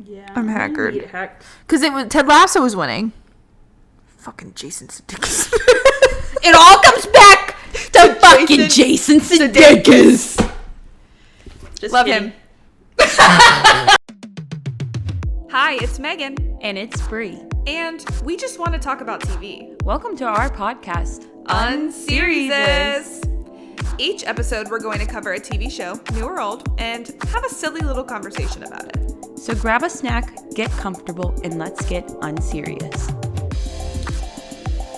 Yeah. I'm haggard. Because Ted Lasso was winning. Fucking Jason Sudeikis. It all comes back to fucking Jason Sudeikis. Just Love kidding. him. Hi, it's Megan. And it's Bree. And we just want to talk about TV. Welcome to our podcast, Unseriesous. Each episode, we're going to cover a TV show, new or old, and have a silly little conversation about it. So grab a snack, get comfortable, and let's get unserious.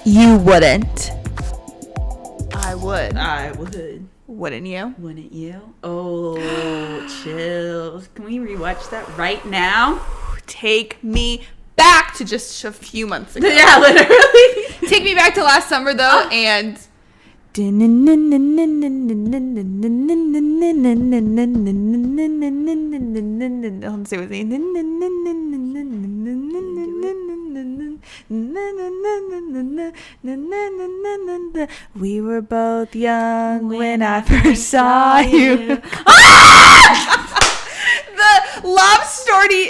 You wouldn't. I would. I would. Wouldn't you? Wouldn't you? Oh, chills. Can we rewatch that right now? Take me back to just a few months ago. Yeah, literally. Take me back to last summer, though, and... Let's see what's We were both young when I first saw you. The love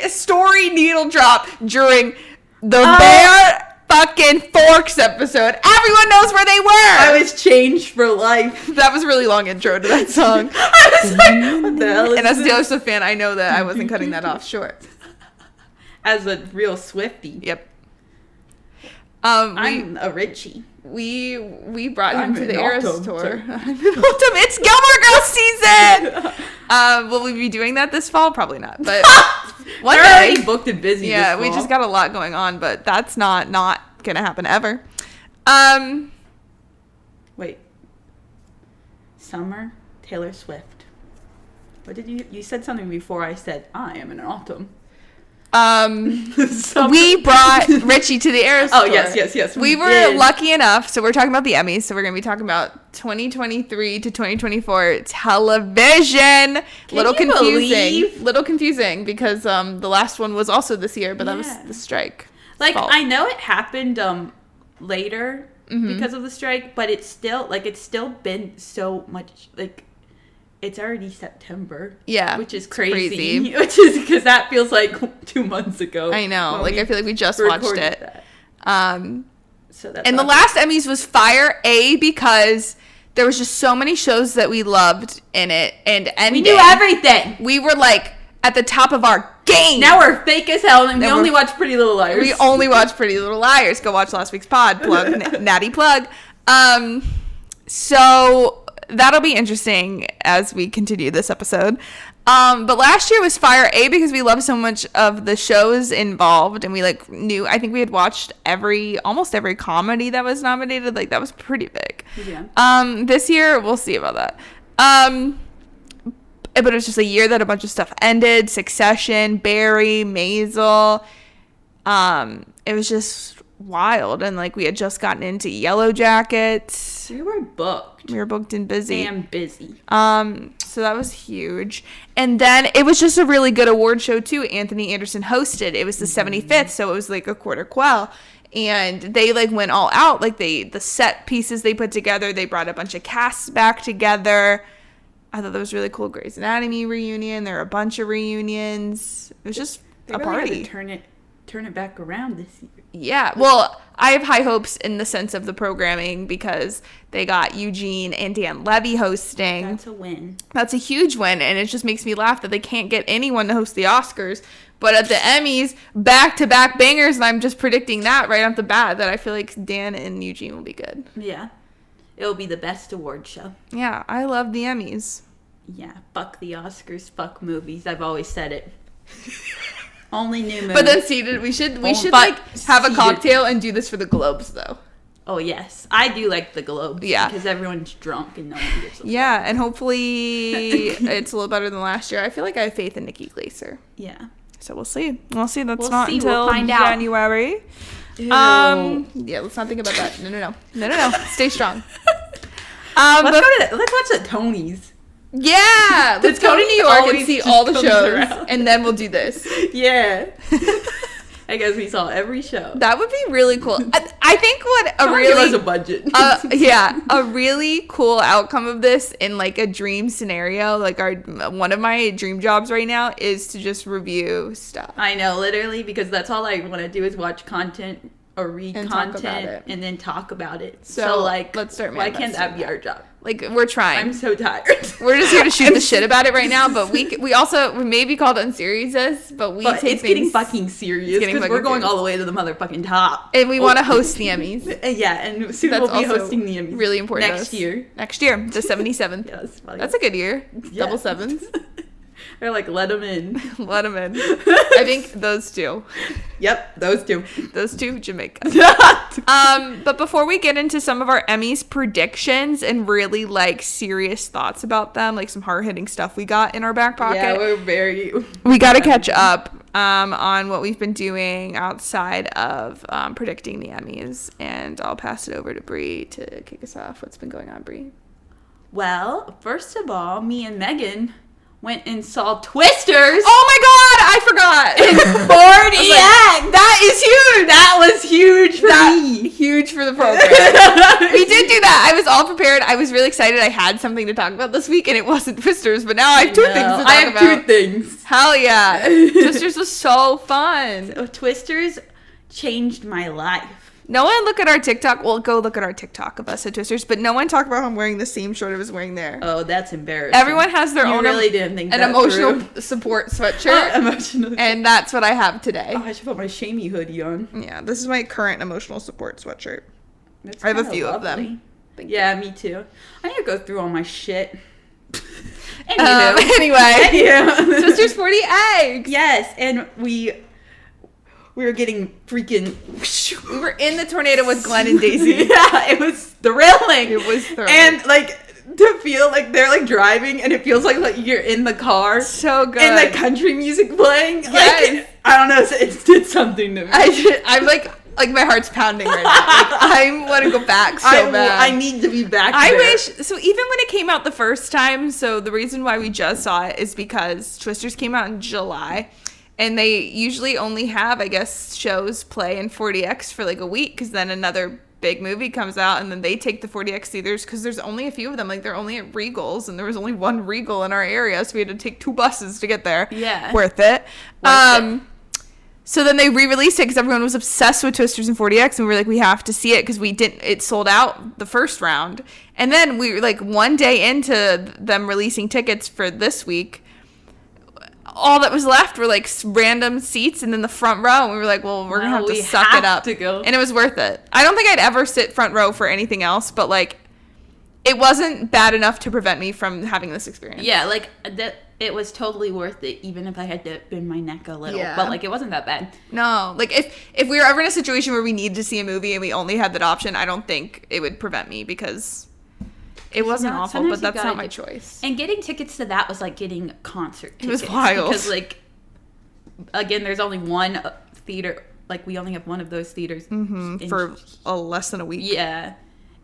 story needle drop during the Bear fucking Forks episode. Everyone knows where they were. I was changed for life. That was a really long intro to that song. I was like, what the hell is And as a this? Taylor Swift fan, I know that I wasn't cutting that off short. As a real Swiftie. Yep. I'm a Richie. We brought him to an the Eras Autumn, tour. too. It's Gilmore Girls season. Will we be doing that this fall? Probably not. But one They're day. already booked and busy. Yeah, this we fall. just got a lot going on, but that's not gonna happen ever. Wait. Summer, Taylor Swift. What did you said something before I said I am an autumn. We brought Richie to the Eras Oh, tour. yes. We were did. lucky enough, so we're talking about the Emmys, so we're going to be talking about 2023 to 2024 television. Little confusing because the last one was also this year, but that was the strike. Like, fault. I know it happened later because of the strike, but it's still been so much, like, it's already September. Yeah. Which is it's crazy. Which is because that feels like 2 months ago. I know. Like, I feel like we just watched it. That. So that's and the last Emmys was fire, because there was just so many shows that we loved in it, and we knew everything. We were like at the top of our game. Now we're fake as hell, and we only watch Pretty Little Liars. We only watch Pretty Little Liars. Go watch last week's pod. Plug, natty plug. So that'll be interesting as we continue this episode. But last year was fire, because we loved so much of the shows involved, and we knew. I think we had watched almost every comedy that was nominated. Like, that was pretty big. Yeah. This year we'll see about that. But it was just a year that a bunch of stuff ended. Succession, Barry, Maisel. It was just wild, and we had just gotten into Yellow Jackets. We were booked. We were booked and busy. Damn busy. So that was huge. And then it was just a really good award show too. Anthony Anderson hosted. It was the 75th, so it was like a quarter quell. And they went all out. The set pieces they put together, they brought a bunch of casts back together. I thought that was really cool. Grey's Anatomy reunion. There were a bunch of reunions. It was just a party. Had to turn it back around this year. Yeah, well, I have high hopes in the sense of the programming because they got Eugene and Dan Levy hosting. That's a win. That's a huge win, and it just makes me laugh that they can't get anyone to host the Oscars. But at the Emmys, back-to-back bangers, and I'm just predicting that right off the bat, that I feel like Dan and Eugene will be good. Yeah. It'll be the best award show. Yeah, I love the Emmys. Yeah, fuck the Oscars, fuck movies. I've always said it. Only new movies. But then seated, we should have a cocktail and do this for the Globes, though. Oh, yes. I do like the Globes. Yeah. Because everyone's drunk and no one gives a fuck. Yeah, and hopefully it's a little better than last year. I feel like I have faith in Nikki Glaser. Yeah. So we'll see. We'll see. That's We'll not see. until We'll find out. January. Ew. Yeah, let's not think about that. No. Stay strong. Let's watch the Tonys. Yeah, let's go to New York and see all the shows, around. and then we'll do this. Yeah. I guess we saw every show. That would be really cool. I think what a Someone really give us a budget. yeah, a really cool outcome of this in like a dream scenario, like one of my dream jobs right now is to just review stuff. I know, literally, because that's all I want to do is watch content or read And talk about content it. and then talk about it. So, like, let's start why can't that manifesting be that. our job? Like, we're trying. I'm so tired. We're just here to shoot the shit about it right now, but we also, we may be called unseriesous, but we But take it's getting things, fucking serious getting because we're fucking going serious. all the way to the motherfucking top. and we want to host the Emmys. Yeah, and soon That's we'll be also hosting the Emmys. really important to next us. year. Next year, the 77th. Yes, That's a good year. Yeah. Double sevens. They're like, let them in. Let them in. I think those two. Yep, those two. Those two, Jamaica. But before we get into some of our Emmys predictions and really like serious thoughts about them, like some hard-hitting stuff we got in our back pocket, Yeah, we're very... we got to catch up on what we've been doing outside of predicting the Emmys. And I'll pass it over to Bree to kick us off. What's been going on, Bree? Well, first of all, me and Megan went and saw Twisters. Oh my god, I forgot. 40X. That is huge. That was huge for me. Huge for the program. We did do that. I was all prepared. I was really excited. I had something to talk about this week, and it wasn't Twisters, but now I have two things to talk about. I have two things. Hell yeah. Twisters was so fun. So Twisters changed my life. No one look at our TikTok. Well, go look at our TikTok of us at Twisters, but no one talked about how I'm wearing the same shirt I was wearing there. Oh, that's embarrassing. Everyone has their own really didn't think an that emotional through. support sweatshirt, Emotional. and that's what I have today. Oh, I should put my shamey hoodie on. Yeah, this is my current emotional support sweatshirt. That's I have a kinda few of them. lovely. Thank Yeah, me too. I need to go through all my shit. Anyway, Twisters 40 eggs. Yes, and we were getting freaking. We were in the tornado with Glenn and Daisy. Yeah, it was thrilling. It was thrilling. And like to feel like they're like driving, and it feels like you're in the car. So good. And the country music playing. Yes. Like, I don't know, it did something to me. I'm like my heart's pounding right now. Like, I want to go back so bad. I need to be back I there. wish, so even when it came out the first time, so the reason why we just saw it is because Twisters came out in July, and they usually only have, I guess, shows play in 40X for like a week, because then another big movie comes out, and then they take the 40X theaters, because there's only a few of them, like they're only at Regals, and there was only one Regal in our area, so we had to take 2 buses to get there. Yeah. Worth it. So then they re-released it because everyone was obsessed with Twisters and 40X, and we were like, we have to see it because it sold out the first round. And then we were like one day into them releasing tickets for this week, all that was left were like random seats and then the front row. And we were like, well, we're going to have to suck it up. To go. And it was worth it. I don't think I'd ever sit front row for anything else, but like it wasn't bad enough to prevent me from having this experience. Yeah, like that. It was totally worth it, even if I had to bend my neck a little. Yeah. But like, it wasn't that bad. No, like if we were ever in a situation where we needed to see a movie and we only had that option, I don't think it would prevent me because it wasn't No, awful, sometimes but you that's not gotta my do- choice. And getting tickets to that was like getting concert tickets. It was wild. Because like, again, there's only one theater. Like, we only have one of those theaters in- For less than a week. Yeah.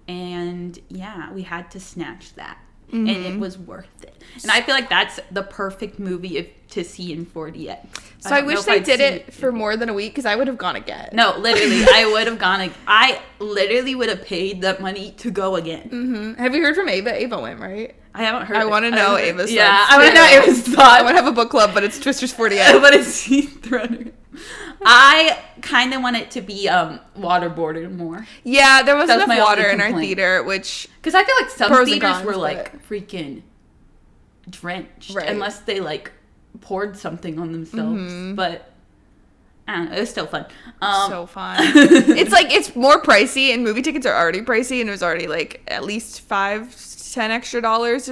And yeah, we had to snatch that. And it was worth it. And I feel like that's the perfect movie to see in 40X. So I don't know wish if they I'd did see it for more than a week because I would have gone again. No, literally, I would have gone. I literally would have paid that money to go again. Have you heard from Ava? Ava went, right? I haven't heard. I want to know Ava's thoughts. Yeah, I want to too. know Ava's I thoughts. want to have a book club, but it's Twisters 40X. But it's thrown. I kind of want it to be waterboarded more Yeah, there wasn't That's enough my water only in our complaint. theater, which because I feel like some Pros and theaters cons, were but- like freaking drenched, Right. unless they like poured something on themselves. But I don't know, it was still fun. so fun. It's more pricey, and movie tickets are already pricey, and it was already like at least $5 to $10 extra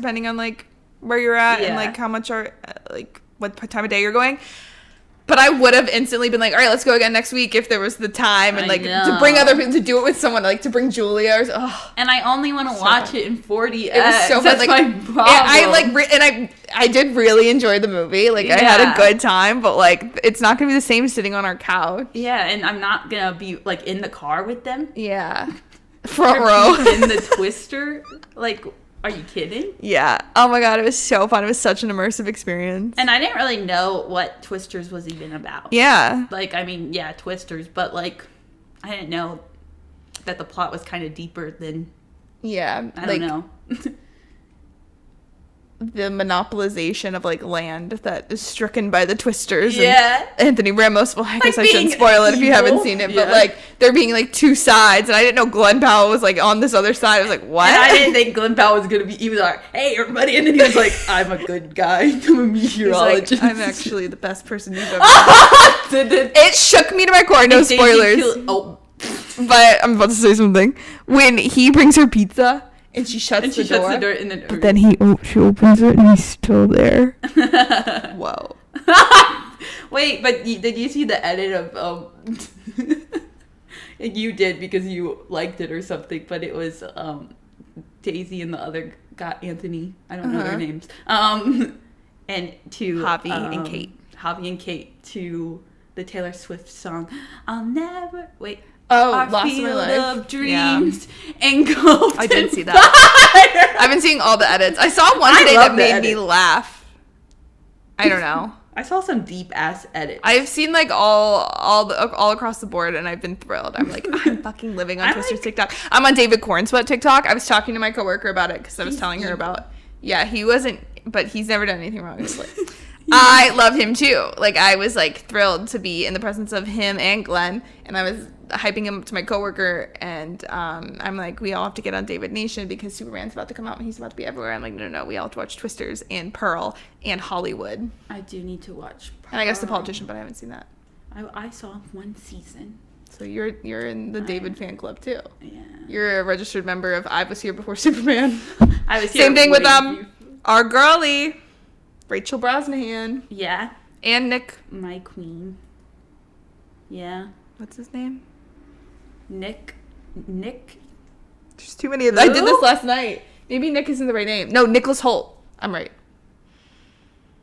depending on like where you're at and Yeah. like how much are like what time of day you're going. But I would have instantly been like, all right, let's go again next week if there was the time and I like know. to bring other people to do it with someone, like to bring Julia or And I only want to watch it in 40X. it was so fun. That's Like, my and problem. I did really enjoy the movie. Like I had a Yeah. good time, but like it's not gonna be the same sitting on our couch. Yeah, and I'm not gonna be like in the car with them. Yeah, front row. In the Twister, like Are you kidding? Yeah. Oh my god, it was so fun. It was such an immersive experience. And I didn't really know what Twisters was even about. Yeah. Like, I mean, yeah, Twisters, but like, I didn't know that the plot was kind of deeper than. Yeah. I don't know. The monopolization of like land that is stricken by the Twisters. Yeah. And Anthony Ramos. Well, I guess I being shouldn't spoil it if you evil. haven't seen it. Yeah. But like there being like two sides, and I didn't know Glenn Powell was like on this other side. I was like, what? And I didn't think Glenn Powell was gonna be. He was like, "Hey, everybody," and then he was like, "I'm a good guy. I'm a meteorologist. He's like, I'm actually the best person you've ever met. It shook me to my core. No spoilers. But I'm about to say something. When he brings her pizza and she shuts the door, and then, but then she opens it and he's still there. Whoa. Wait, but did you see the edit of you did because you liked it or something, but it was Daisy and the other guy, Anthony, I don't know their names, and to Javi and Kate to the Taylor Swift song I'll Never Wait. Lost My Life of dreams engulfed. I did see that. I've been seeing all the edits. I saw one today that made me laugh. I don't know. I saw some deep ass edits. I've seen like all across the board, and I've been thrilled. I'm like, I'm fucking living on Twister's TikTok. I'm on David Cornsweat TikTok. I was talking to my coworker about it because I was telling her about. Yeah, he wasn't, but he's never done anything wrong. Obviously. I love him too. Like I was like thrilled to be in the presence of him and Glenn, and I was hyping him up to my coworker, and I'm like, we all have to get on David Nation because Superman's about to come out and he's about to be everywhere. I'm like, no, we all have to watch Twisters and Pearl and Hollywood. I do need to watch Pearl. And I guess The Politician, but I haven't seen that. I saw one season. So you're in the David fan club too. Yeah. You're a registered member of I Was Here Before Superman. I was here. Same thing with our girlie, Rachel Brosnahan. Yeah. And Nick. My queen. Yeah. What's his name? Nick. There's too many of them. I did this last night. Maybe Nick isn't the right name. No, Nicholas Hoult. I'm right.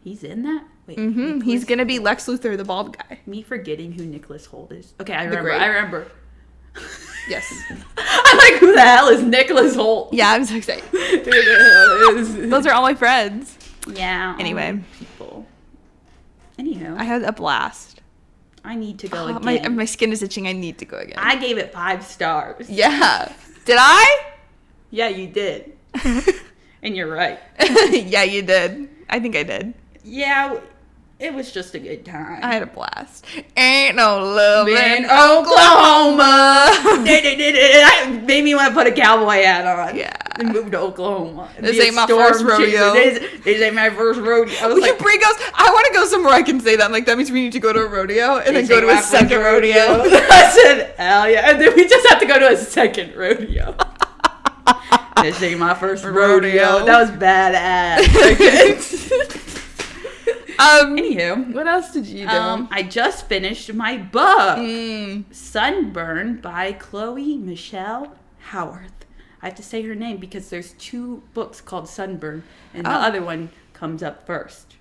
He's in that? Wait. He's going to be Lex Luthor, the bald guy. Me forgetting who Nicholas Hoult is. Okay, I remember. Yes. I'm like, who the hell is Nicholas Hoult? Yeah, I'm so excited. Those are all my friends. Yeah. Anyway. People. Anywho. I had a blast. I need to go again. My skin is itching. I need to go again. I gave it 5 stars. Yeah. Did I? Yeah, you did. And you're right. Yeah, you did. I think I did. Yeah, it was just a good time. I had a blast. Ain't no love in Oklahoma. It made me want to put a cowboy hat on. Yeah. And move to Oklahoma. This ain't my first rodeo. This ain't my first rodeo. I was like, Brie goes, I want to go somewhere I can say that. I'm like, that means we need to go to a rodeo and then go to a second rodeo. I said, hell yeah. And then we just have to go to a second rodeo. This ain't my first rodeo. That was badass. Anywho, what else did you do? I just finished my book, Sunburn by Chloe Michelle Howarth. I have to say her name because there's 2 books called Sunburn, and the other one comes up first.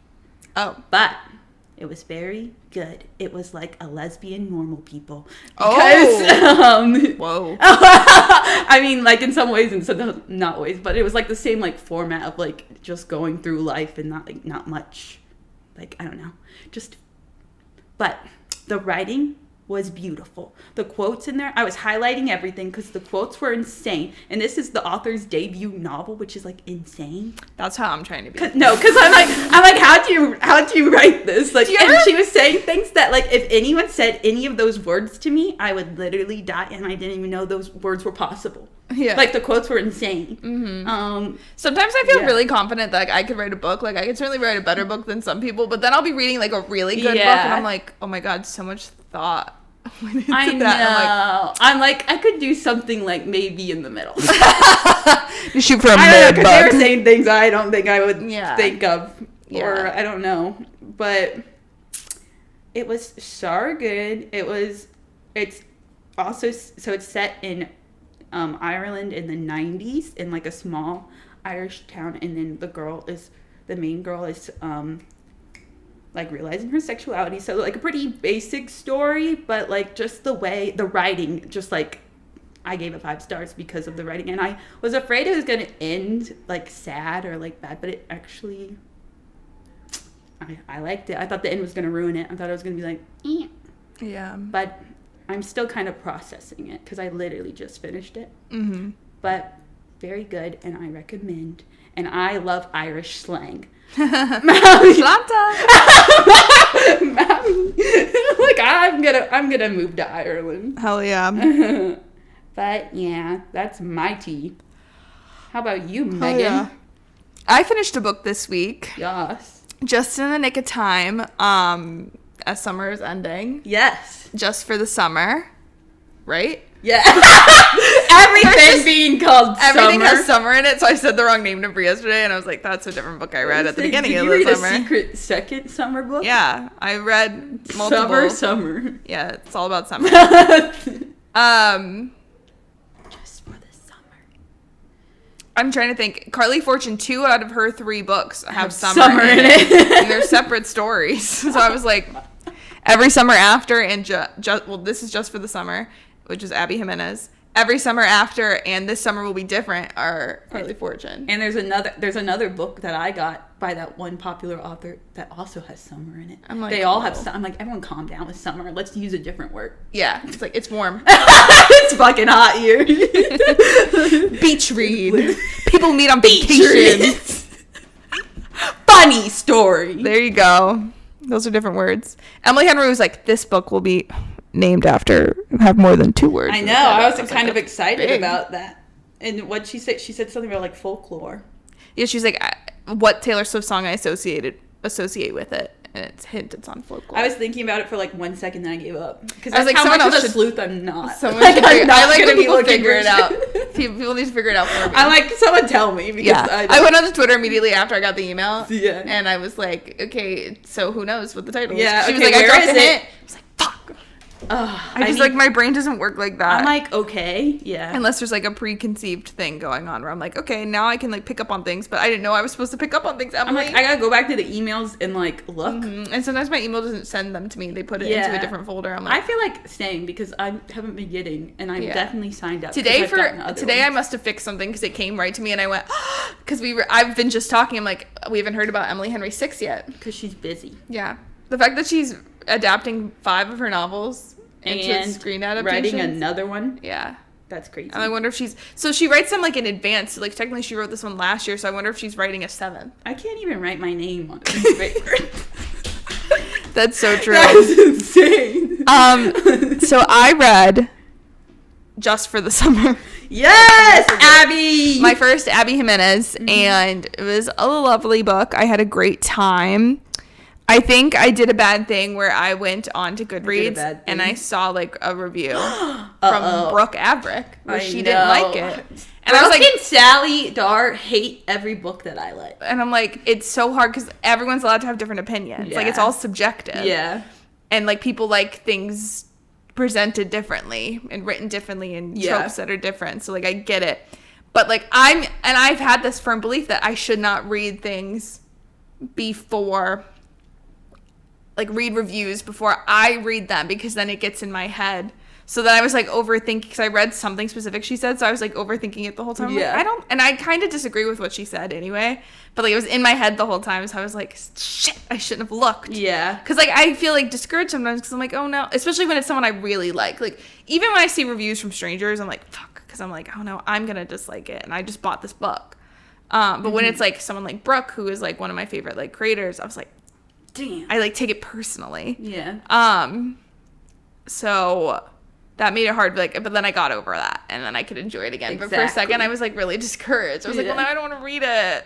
Oh. But it was very good. It was like a lesbian normal people. Because, whoa. I mean, like in some ways and some not ways, but it was like the same like format of like just going through life and not much. Like, I don't know. But the writing was beautiful. The quotes in there, I was highlighting everything because the quotes were insane. And this is the author's debut novel, which is like insane. That's how I'm trying to be. Because I'm like, how'd you write this? Like, and she was saying things that like, if anyone said any of those words to me, I would literally die, and I didn't even know those words were possible. Yeah. Like, the quotes were insane. Mm-hmm. Sometimes I feel really confident that like, I could write a book. Like, I could certainly write a better book than some people, but then I'll be reading like a really good book, and I'm like, oh my god, so much thought. I know. I'm like, I could do something like maybe in the middle. You shoot for a mid book. They were saying things I don't think I would think of, or I don't know. But it was so good. It's also, so it's set in Ireland in the 90s in like a small Irish town, and then the main girl is like realizing her sexuality. So like a pretty basic story, but like just the writing, just like I gave it 5 stars because of the writing, and I was afraid it was going to end like sad or like bad, but it actually, I liked it. I thought the end was going to ruin it. I thought it was going to be like, Yeah. but I'm still kind of processing it because I literally just finished it. Mm-hmm. But very good, and I recommend. And I love Irish slang. Atlanta. Like I'm gonna move to Ireland. Hell yeah. But yeah, that's my tea. How about you, Megan? Oh, yeah. I finished a book this week. Yes. Just in the nick of time. As summer is ending. Yes. Just for the summer. Right? Yeah. Everything being called everything summer. has summer in it, so I said the wrong name to Brie yesterday, and I was like, that's a different book I read at the beginning of the summer. Did you read a secret second summer book? Yeah, I read multiple. Summer. Yeah, it's all about summer. Just for the summer. I'm trying to think. Carly Fortune, 2 out of her 3 books have summer in it. And they're separate stories. So I was like, Every Summer After and well, this is Just for the Summer, which is Abby Jimenez. Every Summer After and This Summer Will Be Different are Carly Fortune. And there's another book that I got by that one popular author that also has summer in it. I'm like, they all have. I'm like, everyone calm down with summer. Let's use a different word. Yeah, it's like, it's warm. It's fucking hot here. Beach read. People meet on vacation. Funny story. There you go. Those are different words. Emily Henry was like, this book will be named after, have more than 2 words. I know. I was kind of like, excited big. about that. And what she said something about like folklore. Yeah, she's like, what Taylor Swift song I associate with it, and it's on folklore. I was thinking about it for like 1 second, then I gave up because I was like, how someone much else of a should- sleuth I'm not. Someone Like, should I'm figure, not I like gonna when be people looking figure for it out. shit. People need to figure it out for me. I'm like, someone tell me because Yeah, I went on to Twitter immediately after I got the email. Yeah. And I was like, okay, so who knows what the title is? Yeah, She was okay, like, I where dropped is a it? hint. I was like, fuck. I just need- like, my brain doesn't work like that. I'm like, okay, yeah. Unless there's like a preconceived thing going on where I'm like, okay, now I can like pick up on things, but I didn't know I was supposed to pick up on things. I'm like, I gotta go back to the emails and like look. Mhm. And sometimes my email doesn't send them to me. They put it Yeah. into a different folder. I'm I like, feel like staying because I haven't been getting, and I'm Yeah. definitely signed up. today I've gotten other I ones. must have fixed something because it came right to me and I went, because I've been just talking. I'm like, we haven't heard about Emily Henry 6 yet. because she's busy Yeah. The fact that she's adapting 5 of her novels into and screen adaptations. writing another one. Yeah. That's crazy. And I wonder if she writes them like in advance. Like technically she wrote this one last year, so I wonder if she's writing a 7th. I can't even write my name on a piece of paper. That's so true. That is insane. So I read Just for the Summer. Yes, Abby. My first Abby Jimenez, and it was a lovely book. I had a great time. I think I did a bad thing where I went on to Goodreads and I saw like a review from Brooke Averick where she didn't like it. And I was like, and Sally Dar hate every book that I like. and I'm like, it's so hard because everyone's allowed to have different opinions. Like it's Yeah. all subjective. Yeah. And like people like things presented differently and written differently and Yeah. tropes that are different. So like I get it. But like I've had this firm belief that I should not read things before, like read reviews before I read them, because then it gets in my head. So then I was like overthinking, because I read something specific she said, so I was like overthinking it the whole time. Yeah. Like, and I kind of disagree with what she said anyway, but like it was in my head the whole time, so I was like, shit, I shouldn't have looked. Yeah. Because like I feel like discouraged sometimes because I'm like, oh no, especially when it's someone I really like. Like even when I see reviews from strangers, I'm like, fuck, because I'm like, oh no, I'm gonna dislike it, and I just bought this book. But when it's like someone like Brooke, who is like one of my favorite like creators, I was like, Damn. I like take it personally. Yeah. So that made it hard, but then I got over that, and then I could enjoy it again. But for a second, I was like really discouraged. I was like, well, now I don't want to read it.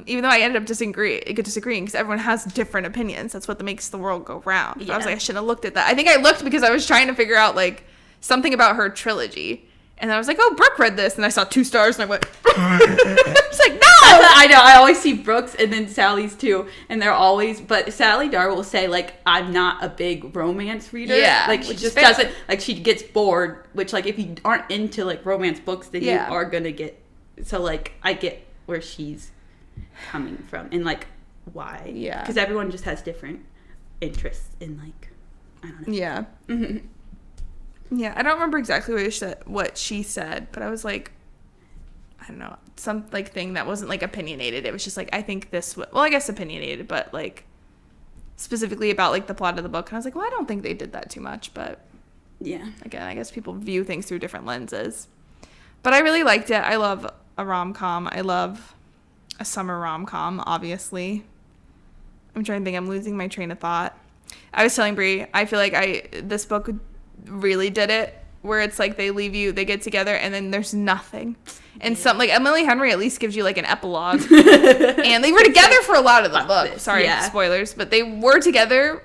Even though I ended up disagreeing, because everyone has different opinions. That's what makes the world go round. But I was like, I shouldn't have looked at that. I think I looked because I was trying to figure out like something about her trilogy. And I was like, oh, Brooke read this. And I saw 2 stars, and I went, it's like, no! I know. I always see Brooke's and then Sally's too. And they're always, but Sally Dar will say, like, I'm not a big romance reader. Yeah, Like, she which is just fair. doesn't, like, she gets bored, which, like, if you aren't into, like, romance books, then Yeah. you are going to get, so, like, I get where she's coming from and, like, why. Yeah. Because everyone just has different interests in, like, I don't know. Yeah. Yeah, I don't remember exactly what she said, but I was like, I don't know, some like thing that wasn't like opinionated. It was just like, I think this, well, I guess opinionated, but like specifically about like the plot of the book. And I was like, well, I don't think they did that too much, but yeah. Again, I guess people view things through different lenses. But I really liked it. I love a rom-com. I love a summer rom-com, obviously. I'm trying to think. I'm losing my train of thought. I was telling Brie, I feel like this book really did it, where it's like they get together, and then there's nothing. And some, like, Emily Henry at least gives you, like, an epilogue. And they were together for a lot of the book. Sorry, spoilers. But they were together.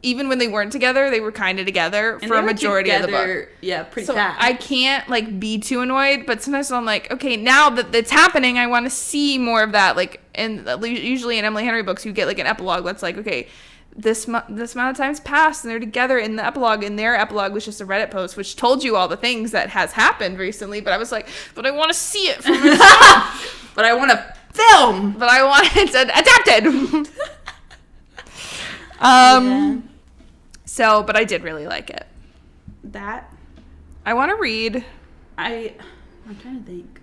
Even when they weren't together, they were kind of together for a majority of the book. Yeah, pretty so fast. I can't, like, be too annoyed, but sometimes I'm like, okay, now that it's happening, I want to see more of that. Like, and usually in Emily Henry books, you get, like, an epilogue that's like, okay, this amount of time's passed, and they're together in the epilogue, and their epilogue was just a Reddit post, which told you all the things that has happened recently, but I was like, but I want to see it from myself. But I want to film. But I want it adapted. Yeah. So, but I did really like it. That I want to read. I'm trying to think.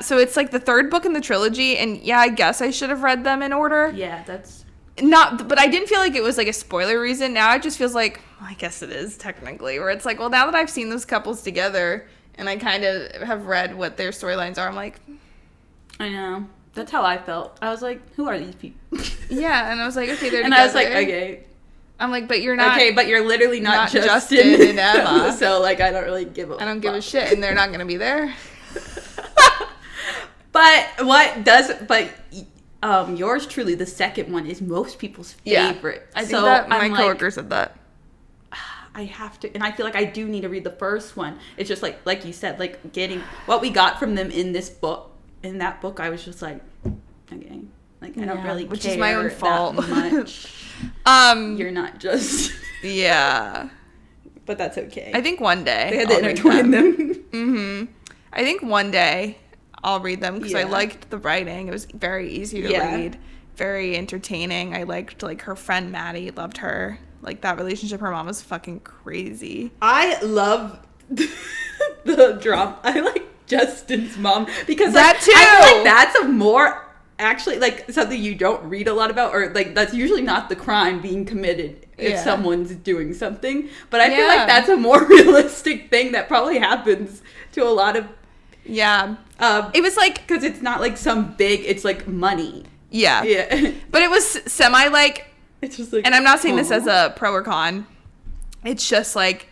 So it's like the third book in the trilogy, and yeah, I guess I should have read them in order. Yeah, that's not, but I didn't feel like it was like a spoiler reason. Now it just feels like, well, I guess it is technically, where it's like, well, now that I've seen those couples together, and I kind of have read what their storylines are, I'm like, I know. That's how I felt. I was like, who are these people? Yeah, and I was like, okay, they're together. And I was like, okay. I'm like, but you're not. Okay, but you're literally not Justin and Emma. So, like, I don't really give a I don't give a shit, and they're not going to be there. But yours truly, the second one, is most people's favorite. I think that my coworker said that. I have to, and I feel like I do need to read the first one. It's just like you said, like getting what we got from them in this book. In that book, I was just like, okay, like I don't really which care is my own fault. that much. You're not just yeah, but that's okay. I think one day they had to intertwine them. I think one day I'll read them because I liked the writing. It was very easy to read, very entertaining. I liked like her friend Maddie, loved her. Like that relationship, her mom was fucking crazy. I love the drama. I like Justin's mom because that too. I feel like that's a more actually like something you don't read a lot about, or like that's usually not the crime being committed if someone's doing something. But I feel like that's a more realistic thing that probably happens to a lot of it was like because it's not like some big. It's like money. Yeah. But it was semi like. It's just like, and I'm not saying this as a pro or con. It's just like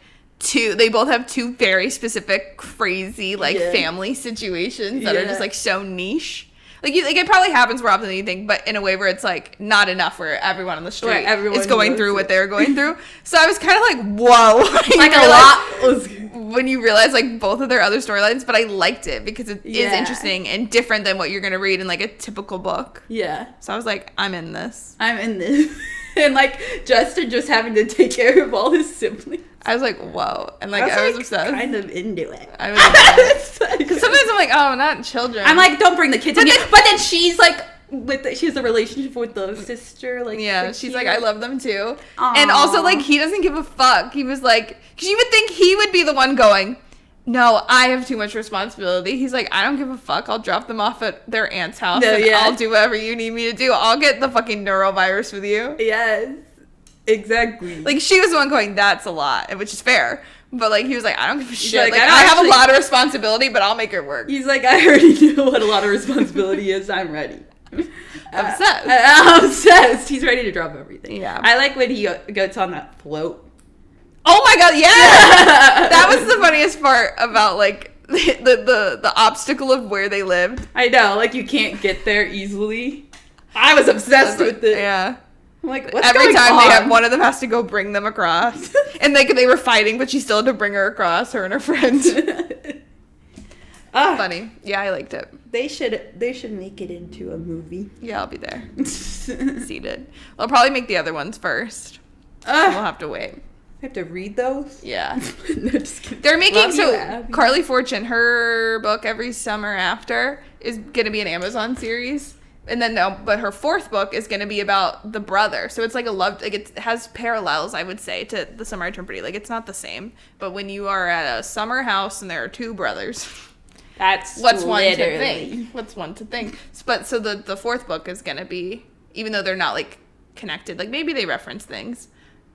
they both have two very specific, crazy, like family situations that are just like so niche. Like it probably happens more often than you think, but in a way where it's like not enough where everyone on the street is going through what they're going through. So I was kind of like, whoa. Like a lot when you realize like both of their other storylines, but I liked it because it is interesting and different than what you're going to read in like a typical book. Yeah. So I was like, I'm in this. And like Justin just having to take care of all his siblings. I was like, whoa. And like I was obsessed. Kind of into it. I was obsessed. Because sometimes I'm like, oh, not children. I'm like, don't bring the kids in here. But then she's like, she has a relationship with the sister. Like, she's like, I love them too. Aww. And also like, he doesn't give a fuck. He was like, because you would think he would be the one going, no, I have too much responsibility. He's like, I don't give a fuck. I'll drop them off at their aunt's house and I'll do whatever you need me to do. I'll get the fucking neurovirus with you. Yes. Exactly. Like, she was the one going, that's a lot, which is fair. But, like, he was like, I don't give a shit. Like, I have a lot of responsibility, but I'll make it work. He's like, I already know what a lot of responsibility is. I'm ready. Obsessed. I'm obsessed. He's ready to drop everything. Yeah. I like when he gets on that float. Oh, my God, yeah! That was the funniest part about, like, the obstacle of where they lived. I know. Like, you can't get there easily. I was obsessed with it. Yeah. I'm like, what's every going time on? they have one of them has to go bring them across, and they were fighting, but she still had to bring her across, her and her friend. Funny, yeah, I liked it. They should make it into a movie. Yeah, I'll be there, seated. I'll probably make the other ones first. We'll have to wait. I have to read those. Yeah, no, just kidding. They're making Carly Fortune, her book Every Summer After is gonna be an Amazon series. And then no, but her fourth book is going to be about the brother. So it's like a love, like it has parallels, I would say, to The Summer I Turned Pretty. Like it's not the same, but when you are at a summer house and there are two brothers, that's what's literally one to think? What's one to think? But so the fourth book is going to be, even though they're not like connected, like maybe they reference things,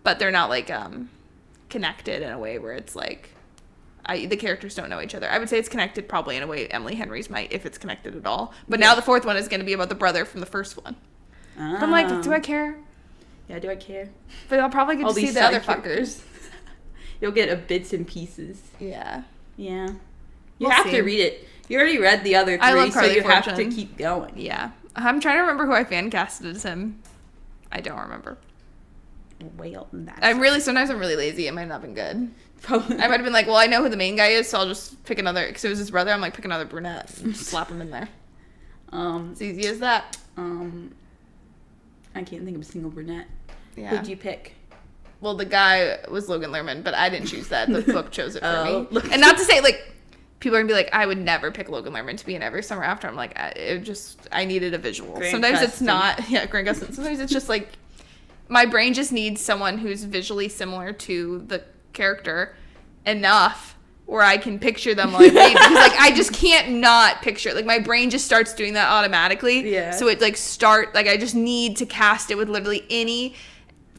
but they're not like connected in a way where it's like the characters don't know each other. I would say it's connected probably in a way Emily Henry's might, if it's connected at all. But now the fourth one is going to be about the brother from the first one. But I'm like, do I care? Yeah, do I care? But I'll probably get to see the other fuckers. You'll get a bits and pieces. Yeah. Yeah. You have to read it. You already read the other three, I love Carly so you Fortune. have to keep going. Yeah. I'm trying to remember who I fan casted as him. I don't remember. Well, sometimes I'm really lazy. It might not have been good. Probably. I might have been like, well, I know who the main guy is, so I'll just pick another, because it was his brother. I'm like, pick another brunette and just slap him in there. It's easy as that. I can't think of a single brunette. Yeah. Who'd you pick? Well, the guy was Logan Lerman, but I didn't choose that. The book chose it for me. And not to say, like, people are going to be like, I would never pick Logan Lerman to be in Every Summer After. I'm like, I needed a visual. Sometimes it's not, Grant Gustin. Sometimes it's just like, my brain just needs someone who's visually similar to the character enough where I can picture them like because like I just can't not picture it. Like my brain just starts doing that automatically. Yeah. So it like I just need to cast it with literally any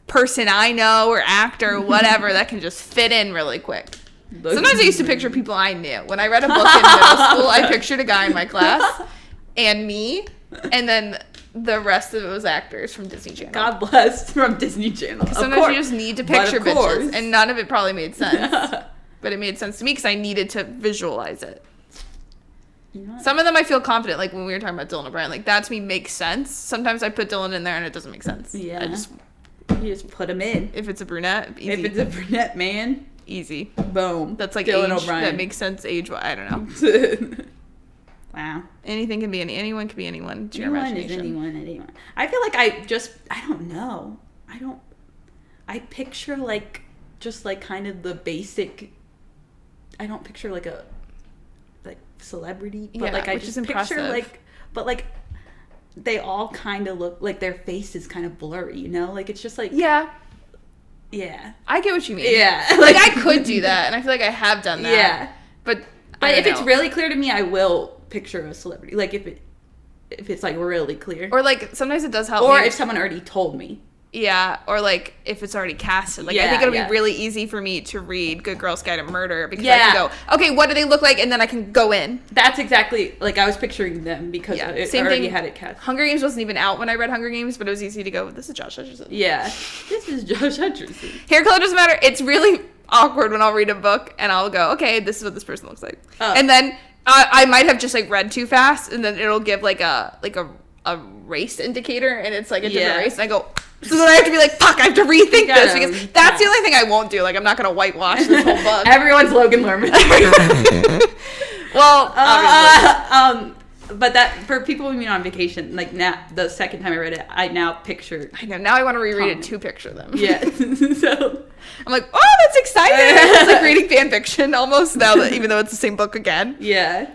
person I know or actor or whatever that can just fit in really quick. Sometimes I used to picture people I knew. When I read a book in middle school, I pictured a guy in my class and me, and then the rest of it was actors from Disney Channel. God bless, from Disney Channel. Sometimes you just need to picture bitches, and none of it probably made sense. But it made sense to me because I needed to visualize it. You know, some of them I feel confident, like when we were talking about Dylan O'Brien, like that to me makes sense. Sometimes I put Dylan in there and it doesn't make sense. Yeah. You just put him in. If it's a brunette, easy. If it's a brunette man, easy. Boom. That's like Dylan age. O'Brien. That makes sense age. I don't know. Wow. Anything can be anyone can be anyone. To your imagination. Anyone. I feel like I don't know. I picture like just like kind of the basic. I don't picture like a celebrity, but like I just picture like, but like they all kind of look like their face is kind of blurry, you know? Like it's just like yeah. I get what you mean. Yeah, like I could do that, and I feel like I have done that. Yeah, but if it's really clear to me, I will picture a celebrity. Like if it's like really clear, or like sometimes it does help. Or me if someone already told me. Yeah, or like if it's already casted. Like I think it'll be really easy for me to read Good Girls Guide to Murder because I can go, okay, what do they look like? And then I can go in. That's exactly, like I was picturing them because it already had it cast. Hunger Games wasn't even out when I read Hunger Games, but it was easy to go, this is Josh Hutcherson. Yeah, this is Josh Hutcherson. Hair color doesn't matter. It's really awkward when I'll read a book and I'll go, okay, this is what this person looks like. And then I might have just like read too fast and then it'll give like a race indicator and it's like a different race and I go, so then I have to be like, fuck, I have to rethink this because that's the only thing I won't do. Like, I'm not going to whitewash this whole book. Everyone's Logan Lerman. Well, obviously. But that, for people who mean on vacation, like now, the second time I read it, I now picture. I know, now I want to reread it to picture them. Yeah. So I'm like, oh, that's exciting. It's like reading fan fiction almost now that, even though it's the same book again. Yeah.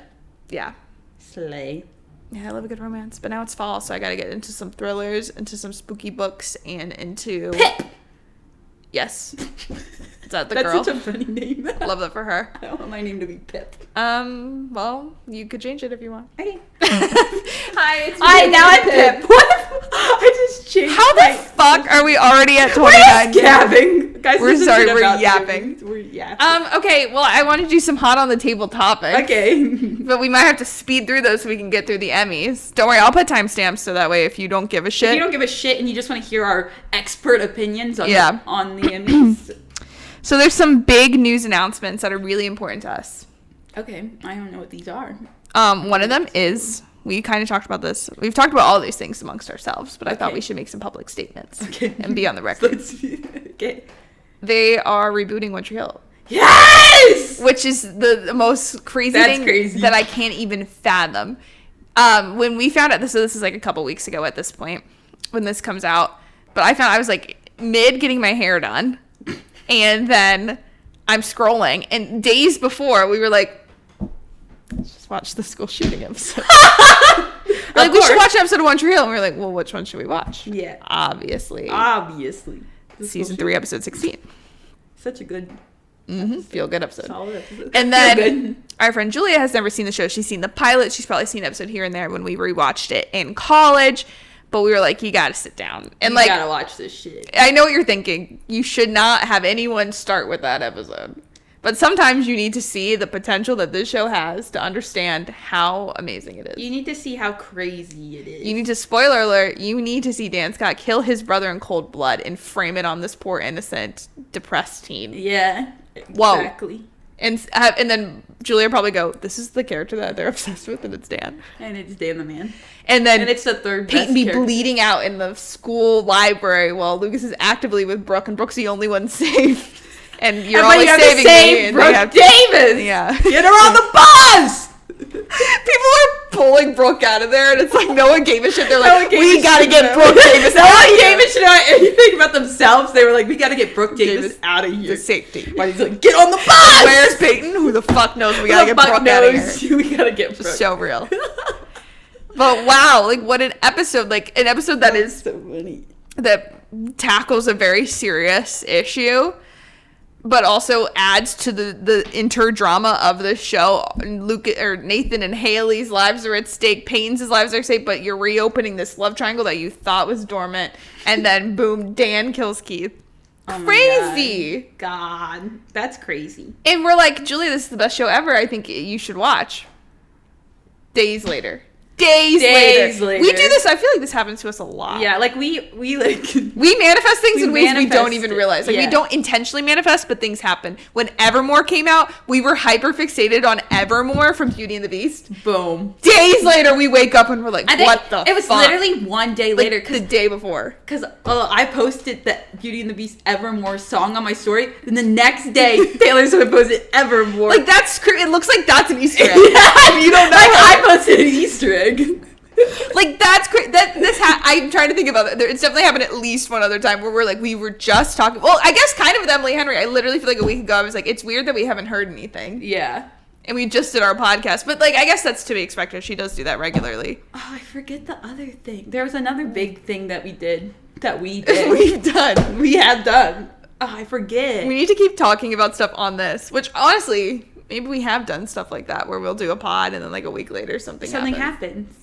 Yeah. Slay. Yeah, I love a good romance. But now it's fall, so I gotta get into some thrillers, into some spooky books, and into... Pip! Yes. Is that the girl? That's such a funny name. Love that for her. I want my name to be Pip. Well, you could change it if you want. Okay. Hi, it's me. Now I'm Pip. What? I just changed. How the fuck are we already at 29? We're yapping. Guys, we're sorry, we're yapping. We're yapping. Okay, well, I want to do some hot on the table topics. Okay. But we might have to speed through those so we can get through the Emmys. Don't worry, I'll put timestamps so that way if you don't give a shit. If you don't give a shit and you just want to hear our expert opinions on the Emmys. So there's some big news announcements that are really important to us. Okay, I don't know what these are. One of them is, we kind of talked about this. We've talked about all these things amongst ourselves, but I thought we should make some public statements and be on the record. Okay. They are rebooting One Tree Hill. Yes! Which is the most crazy thing that I can't even fathom. When we found out, so this is like a couple weeks ago at this point, when this comes out, but I was like mid getting my hair done. And then I'm scrolling, and days before we were like, let's just watch the school shooting episode. Like, we should watch an episode of One Tree Hill. And we were like, well, which one should we watch? Yeah. Obviously. Season 3, episode 16. Such a good feel good episode. solid episode. And then our friend Julia has never seen the show. She's seen the pilot. She's probably seen an episode here and there when we rewatched it in college. But we were like, you gotta sit down. And you gotta watch this shit. I know what you're thinking. You should not have anyone start with that episode. But sometimes you need to see the potential that this show has to understand how amazing it is. You need to see how crazy it is. You need to, spoiler alert, you need to see Dan Scott kill his brother in cold blood and frame it on this poor, innocent, depressed teen. Yeah, Whoa. exactly. And then Julia probably go, this is the character that they're obsessed with, and it's Dan. And it's Dan the man. And then it's the third Peyton best be character. bleeding out in the school library while Lucas is actively with Brooke, and Brooke's the only one safe. And you're always saving me. And Brooke Davis. Yeah. Get her on the bus. People are pulling Brooke out of there, and it's like no one gave a shit. They're No one like, gave we a gotta shit, get though. Brooke Davis No out one of gave here. a shit about anything about themselves. They were like, we gotta get Brooke Davis out of here. To safety. Why he's like, get on the bus. Where's Peyton? Who the fuck knows? We gotta Who get the fuck Brooke out of knows? here. We gotta get Brooke. So real. But wow, like what an episode! Like an episode that is so funny. that tackles a very serious issue, but also adds to the interdrama of the show. Nathan and Haley's lives are at stake. Payne's lives are at stake, but you're reopening this love triangle that you thought was dormant, and then boom, Dan kills Keith. Oh my Crazy. God, that's crazy. And we're like, Julia, this is the best show ever. I think you should watch. Days later. Days later. We do this. I feel like this happens to us a lot. Yeah, like we manifest things in ways we don't even realize. Like, yeah. we don't intentionally manifest, but things happen. When Evermore came out, we were hyper fixated on Evermore from Beauty and the Beast. Boom. Days later, we wake up and we're like, what the fuck? It was literally one day later. The day before. Because I posted the Beauty and the Beast Evermore song on my story. And the next day, Taylor Swift posted Evermore. Like, it looks like that's an Easter egg. Yeah, you don't know. Like, I posted an Easter egg. Like, that's crazy. I'm trying to think about it. It's definitely happened at least one other time where we were just talking. Well, I guess kind of with Emily Henry. I literally feel like a week ago I was like, it's weird that we haven't heard anything. Yeah. And we just did our podcast. But, like, I guess that's to be expected. She does do that regularly. Oh, I forget the other thing. There was another big thing that we did. We've done. We have done. Oh, I forget. We need to keep talking about stuff on this. Which, honestly, maybe we have done stuff like that where we'll do a pod and then, like, a week later something happens.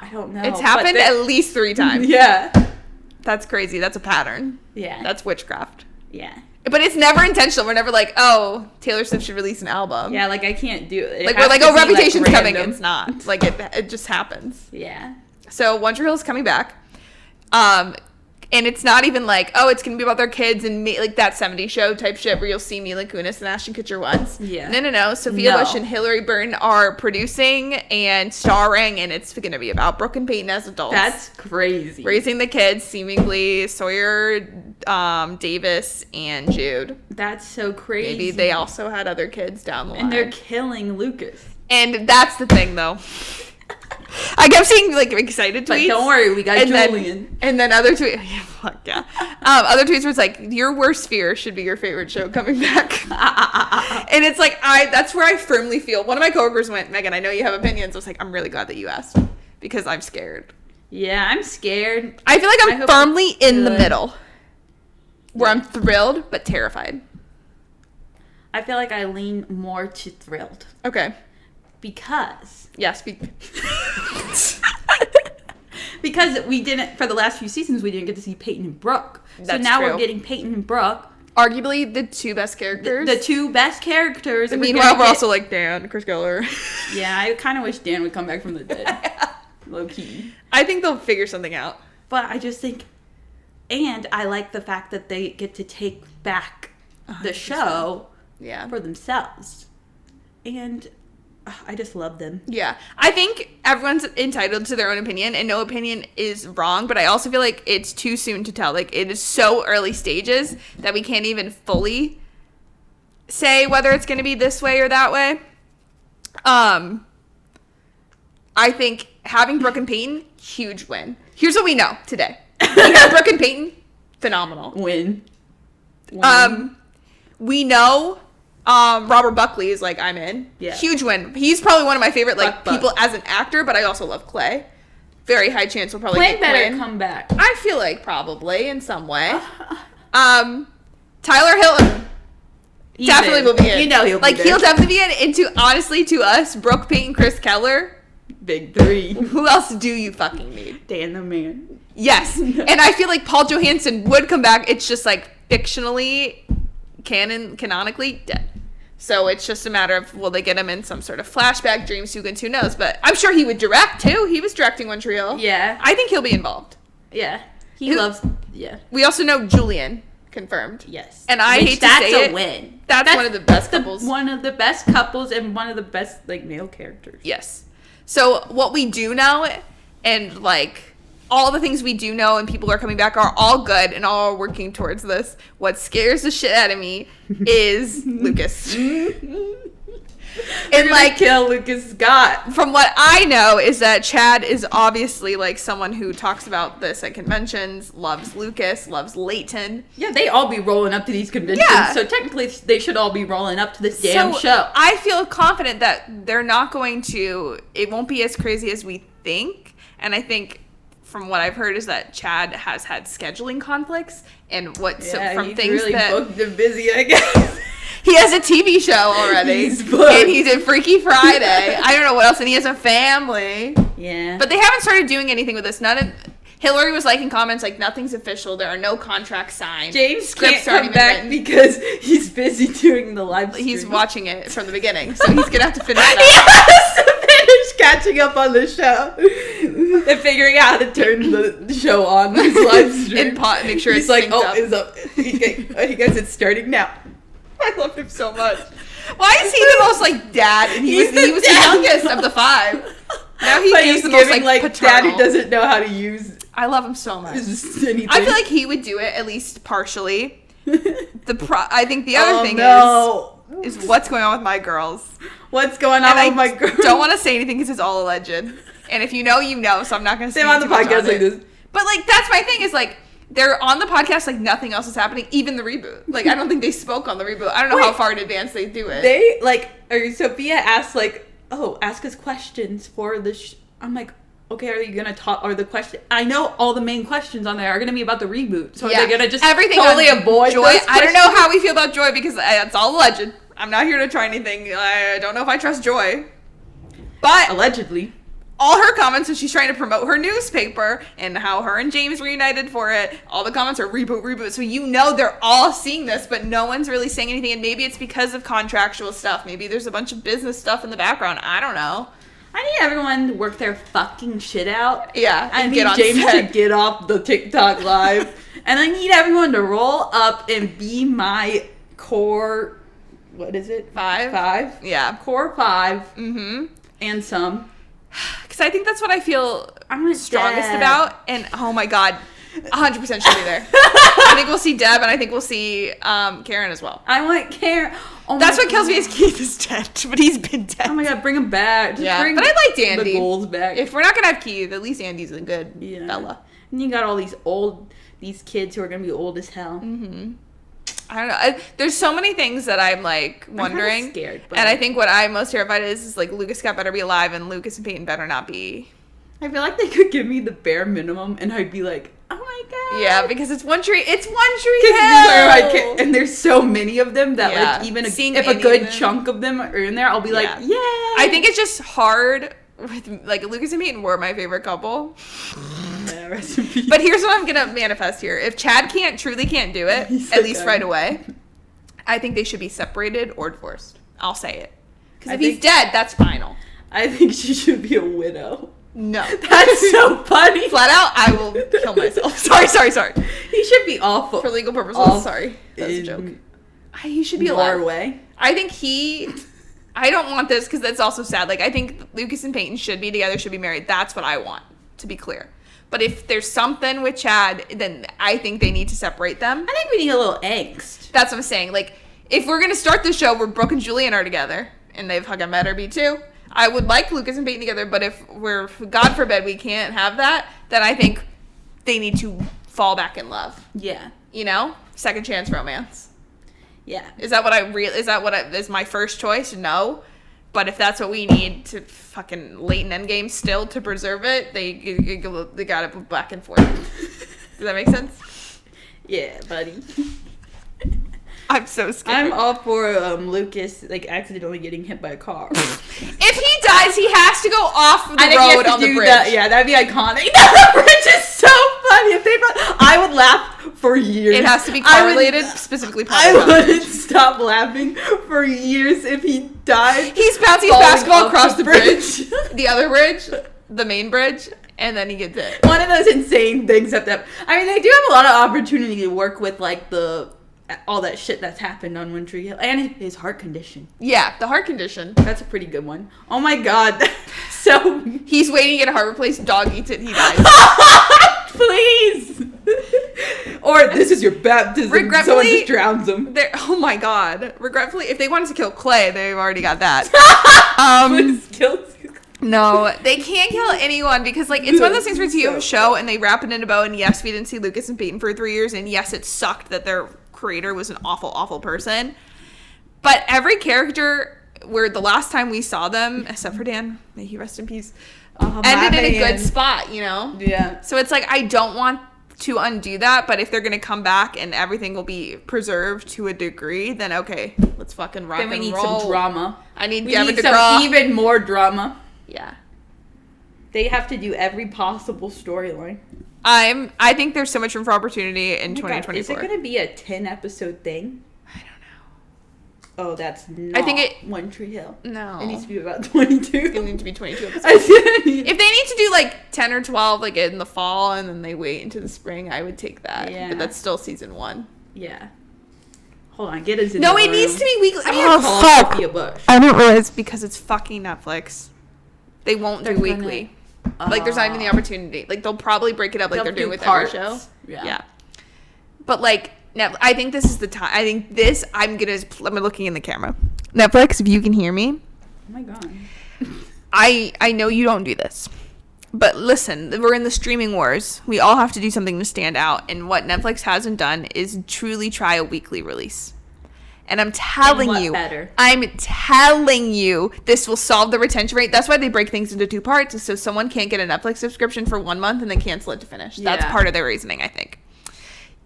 I don't know. It's happened at least 3 times. Yeah. That's crazy. That's a pattern. Yeah. That's witchcraft. Yeah. But it's never intentional. We're never like, oh, Taylor Swift should release an album. Yeah, like I can't do it. Like we're like, oh, Reputation's coming. It's not. Like it just happens. Yeah. So One Tree Hill is coming back. And it's not even like, oh, it's going to be about their kids and like that 70s show type shit where you'll see Mila Kunis and Ashton Kutcher once. Yeah. No. Sophia Bush and Hillary Burton are producing and starring, and it's going to be about Brooke and Peyton as adults. That's crazy. Raising the kids, seemingly Sawyer, Davis, and Jude. That's so crazy. Maybe they also had other kids down the line. And they're killing Lucas. And that's the thing, though. I kept seeing like excited tweets. Like, don't worry, we got Julian. And then other tweets. Yeah, fuck yeah. Other tweets were like, your worst fear should be your favorite show coming back. And it's like that's where I firmly feel. One of my coworkers went, Megan, I know you have opinions. I was like, I'm really glad that you asked because I'm scared. Yeah, I'm scared. I feel like I'm firmly in the middle, where I'm thrilled but terrified. I feel like I lean more to thrilled. Okay. Because because we didn't, for the last few seasons, we didn't get to see Peyton and Brooke. So now we're getting Peyton and Brooke. Arguably the 2 best characters. The 2 best characters. And meanwhile, we're also like Dan, Chris Geller. Yeah, I kind of wish Dan would come back from the dead. Low key. I think they'll figure something out. But I just think, and I like the fact that they get to take back the show for themselves. And I just love them. Yeah. I think everyone's entitled to their own opinion, and no opinion is wrong, but I also feel like it's too soon to tell. Like, it is so early stages that we can't even fully say whether it's going to be this way or that way. I think having Brooke and Peyton, huge win. Here's what we know today. We have Brooke and Peyton, phenomenal. Win. We know Robert Buckley is like, I'm in. Yeah. Huge win. He's probably one of my favorite like Buck. people as an actor, but I also love Clay. Very high chance we'll probably Quinn get better Quinn. come back. I feel like probably in some way. Tyler Hilton definitely will be in. You know he'll be like there. he'll definitely be in. And honestly, to us, Brooke Payton, Chris Keller. Big 3. Who else do you fucking need? Dan the Man. Yes, and I feel like Paul Johansson would come back. It's just like fictionally, canonically dead. So it's just a matter of will they get him in some sort of flashback, dream sequence? Who knows? But I'm sure he would direct too. He was directing Montreal. Yeah. I think he'll be involved. Yeah. He loves. Yeah. We also know Julian confirmed. Yes. And I hate to that's say a it. win. That's one of the best couples. One of the best couples and one of the best like male characters. Yes. So what we do know, and like all the things we do know and people are coming back are all good and all are working towards this. What scares the shit out of me is Lucas. And like kill Lucas Scott. From what I know is that Chad is obviously like someone who talks about this at conventions, loves Lucas, loves Leighton. Yeah, they all be rolling up to these conventions. Yeah. So technically they should all be rolling up to this damn So show. I feel confident that they're not going to, it won't be as crazy as we think. And I think from what I've heard is that Chad has had scheduling conflicts and he's things really that booked and busy, I guess. he has a TV show already. He's booked. And he's in Freaky Friday. I don't know what else. And he has a family. Yeah. But they haven't started doing anything with this. Hillary was liking comments like nothing's official. There are no contracts signed. James Scripts can't aren't come even back written. because he's busy doing the live stream. He's watching it from the beginning, so he's gonna have to finish He that. has to finish catching up on the show and figuring out how to turn the show on his live stream. And make sure he's it's like, synced oh, up. it's up. He goes, it's starting now. I love him so much. Why is he the most like dad? And he was the dad. youngest of the 5. Now But he's he's the most giving like dad paternal. who doesn't know how to use I love him so much. anything. I feel like he would do it at least partially. I think the other thing is what's going on with my girls. What's going on with my girl? Don't want to say anything because it's all alleged. And if you know, you know. So I'm not going to say Same on the too much podcast on like it. this. But like that's my thing is like they're on the podcast like nothing else is happening, even the reboot. Like I don't think they spoke on the reboot. I don't know how far in advance they do it. They or Sophia asked ask us questions for the. I'm like, okay, are you gonna talk? Or the question? I know all the main questions on there are gonna be about the reboot. So are they gonna just everything totally on avoid Joy? those I don't know questions? how we feel about Joy because it's all alleged. I'm not here to try anything. I don't know if I trust Joy, but Allegedly. all her comments when she's trying to promote her newspaper and how her and James reunited for it, all the comments are reboot. So you know they're all seeing this, but no one's really saying anything. And maybe it's because of contractual stuff. Maybe there's a bunch of business stuff in the background. I don't know. I need everyone to work their fucking shit out. Yeah, I and need get on James set. to get off the TikTok live. And I need everyone to roll up and be my core, what is it? 5? 5? Yeah. Core 5. Mm-hmm. And some. Because I think that's what I feel I'm strongest Deb. about. And oh my God, 100% should be there. I think we'll see Deb and I think we'll see Karen as well. I want Karen. Oh That's my what kills me is Keith is dead, but he's been dead. Oh my god, bring him back. Just Yeah, bring but I liked Andy. the goals back. If we're not gonna have Keith, at least Andy's a good fella. And you got all these kids who are gonna be old as hell. Mm-hmm. I don't know. There's so many things that I'm like wondering. I'm scared, but and I think what I'm most terrified is like Lucas Scott better be alive and Lucas and Peyton better not be. I feel like they could give me the bare minimum, and I'd be like, oh my god. Yeah, because it's One Tree. It's One Tree These are my Hill. kids, and there's so many of them that Yeah. like even Seeing if a any good of them- chunk of them are in there, I'll be like, yeah. I think it's just hard. With like Lucas and Peyton were my favorite couple. Yeah, rest in peace. But here's what I'm gonna manifest here. If Chad truly can't do it, He's at so least good. right away, I think they should be separated or divorced. I'll say it. Because I if he's think- dead, that's final. I think she should be a widow. No. That's so funny. Flat out, I will kill myself. Sorry. He should be awful. For legal purposes, Off sorry. That's a in joke. He should be alive. Norway. I think I don't want this because that's also sad. Like, I think Lucas and Peyton should be together, should be married. That's what I want, to be clear. But if there's something with Chad, then I think they need to separate them. I think we need a little angst. That's what I'm saying. Like, if we're going to start the show where Brooke and Julian are together, and they've fucking met or be too, I would like Lucas and Peyton together, but if God forbid, we can't have that, then I think they need to fall back in love. Yeah. You know? Second chance romance. Yeah. Is that what is my first choice? No. But if that's what we need to fucking late in Endgame still to preserve it, they gotta go back and forth. Does that make sense? Yeah, buddy. I'm so scared. I'm all for Lucas accidentally getting hit by a car. If he dies, he has to go off the road on the bridge. Yeah, that'd be iconic. The bridge is so funny. I would laugh for years. It has to be correlated, specifically. I wouldn't stop laughing for years if he died. He's bouncing his basketball across the bridge, the other bridge, the main bridge, and then he gets it. One of those insane things they do have a lot of opportunity to work with all that shit that's happened on One Tree Hill and his heart condition. Yeah, the heart condition. That's a pretty good one. Oh my god. So he's waiting to get a heart replaced. Dog eats it. He dies. Please. Or this is your baptism. Someone just drowns him. Oh my god. Regretfully, if they wanted to kill Clay, they've already got that. No, they can't kill anyone because it's one of those things where you have a show and they wrap it in a bow. And yes, we didn't see Lucas and Peyton for 3 years, and yes, it sucked that their creator was an awful, awful person. But every character, where the last time we saw them, except for Dan, may he rest in peace, ended in a good spot, Yeah. So it's I don't want to undo that, but if they're gonna come back and everything will be preserved to a degree, then okay, let's fucking rock and roll. Then we need some drama. We need some even more drama. Yeah. They have to do every possible storyline. I think there's so much room for opportunity in 2024. Is it going to be a 10-episode thing? I don't know. Oh, that's not One Tree Hill. No. It needs to be about 22. It needs to be 22 episodes. If they need to do 10 or 12 in the fall and then they wait into the spring, I would take that. Yeah. But that's still season 1. Yeah. Hold on, get us in. No, it needs to be weekly. Fuck. I didn't realize because it's fucking Netflix. They won't do weekly. There's not even the opportunity. They'll probably break it up they're doing with every show. Yeah. But I think this is the time. I think this. I'm looking in the camera. Netflix, if you can hear me. Oh my god. I know you don't do this, but listen, we're in the streaming wars. We all have to do something to stand out, and what Netflix hasn't done is truly try a weekly release. And I'm telling you, this will solve the retention rate. That's why they break things into 2 parts, so someone can't get a Netflix subscription for 1 month and then cancel it to finish. Yeah. That's part of their reasoning, I think.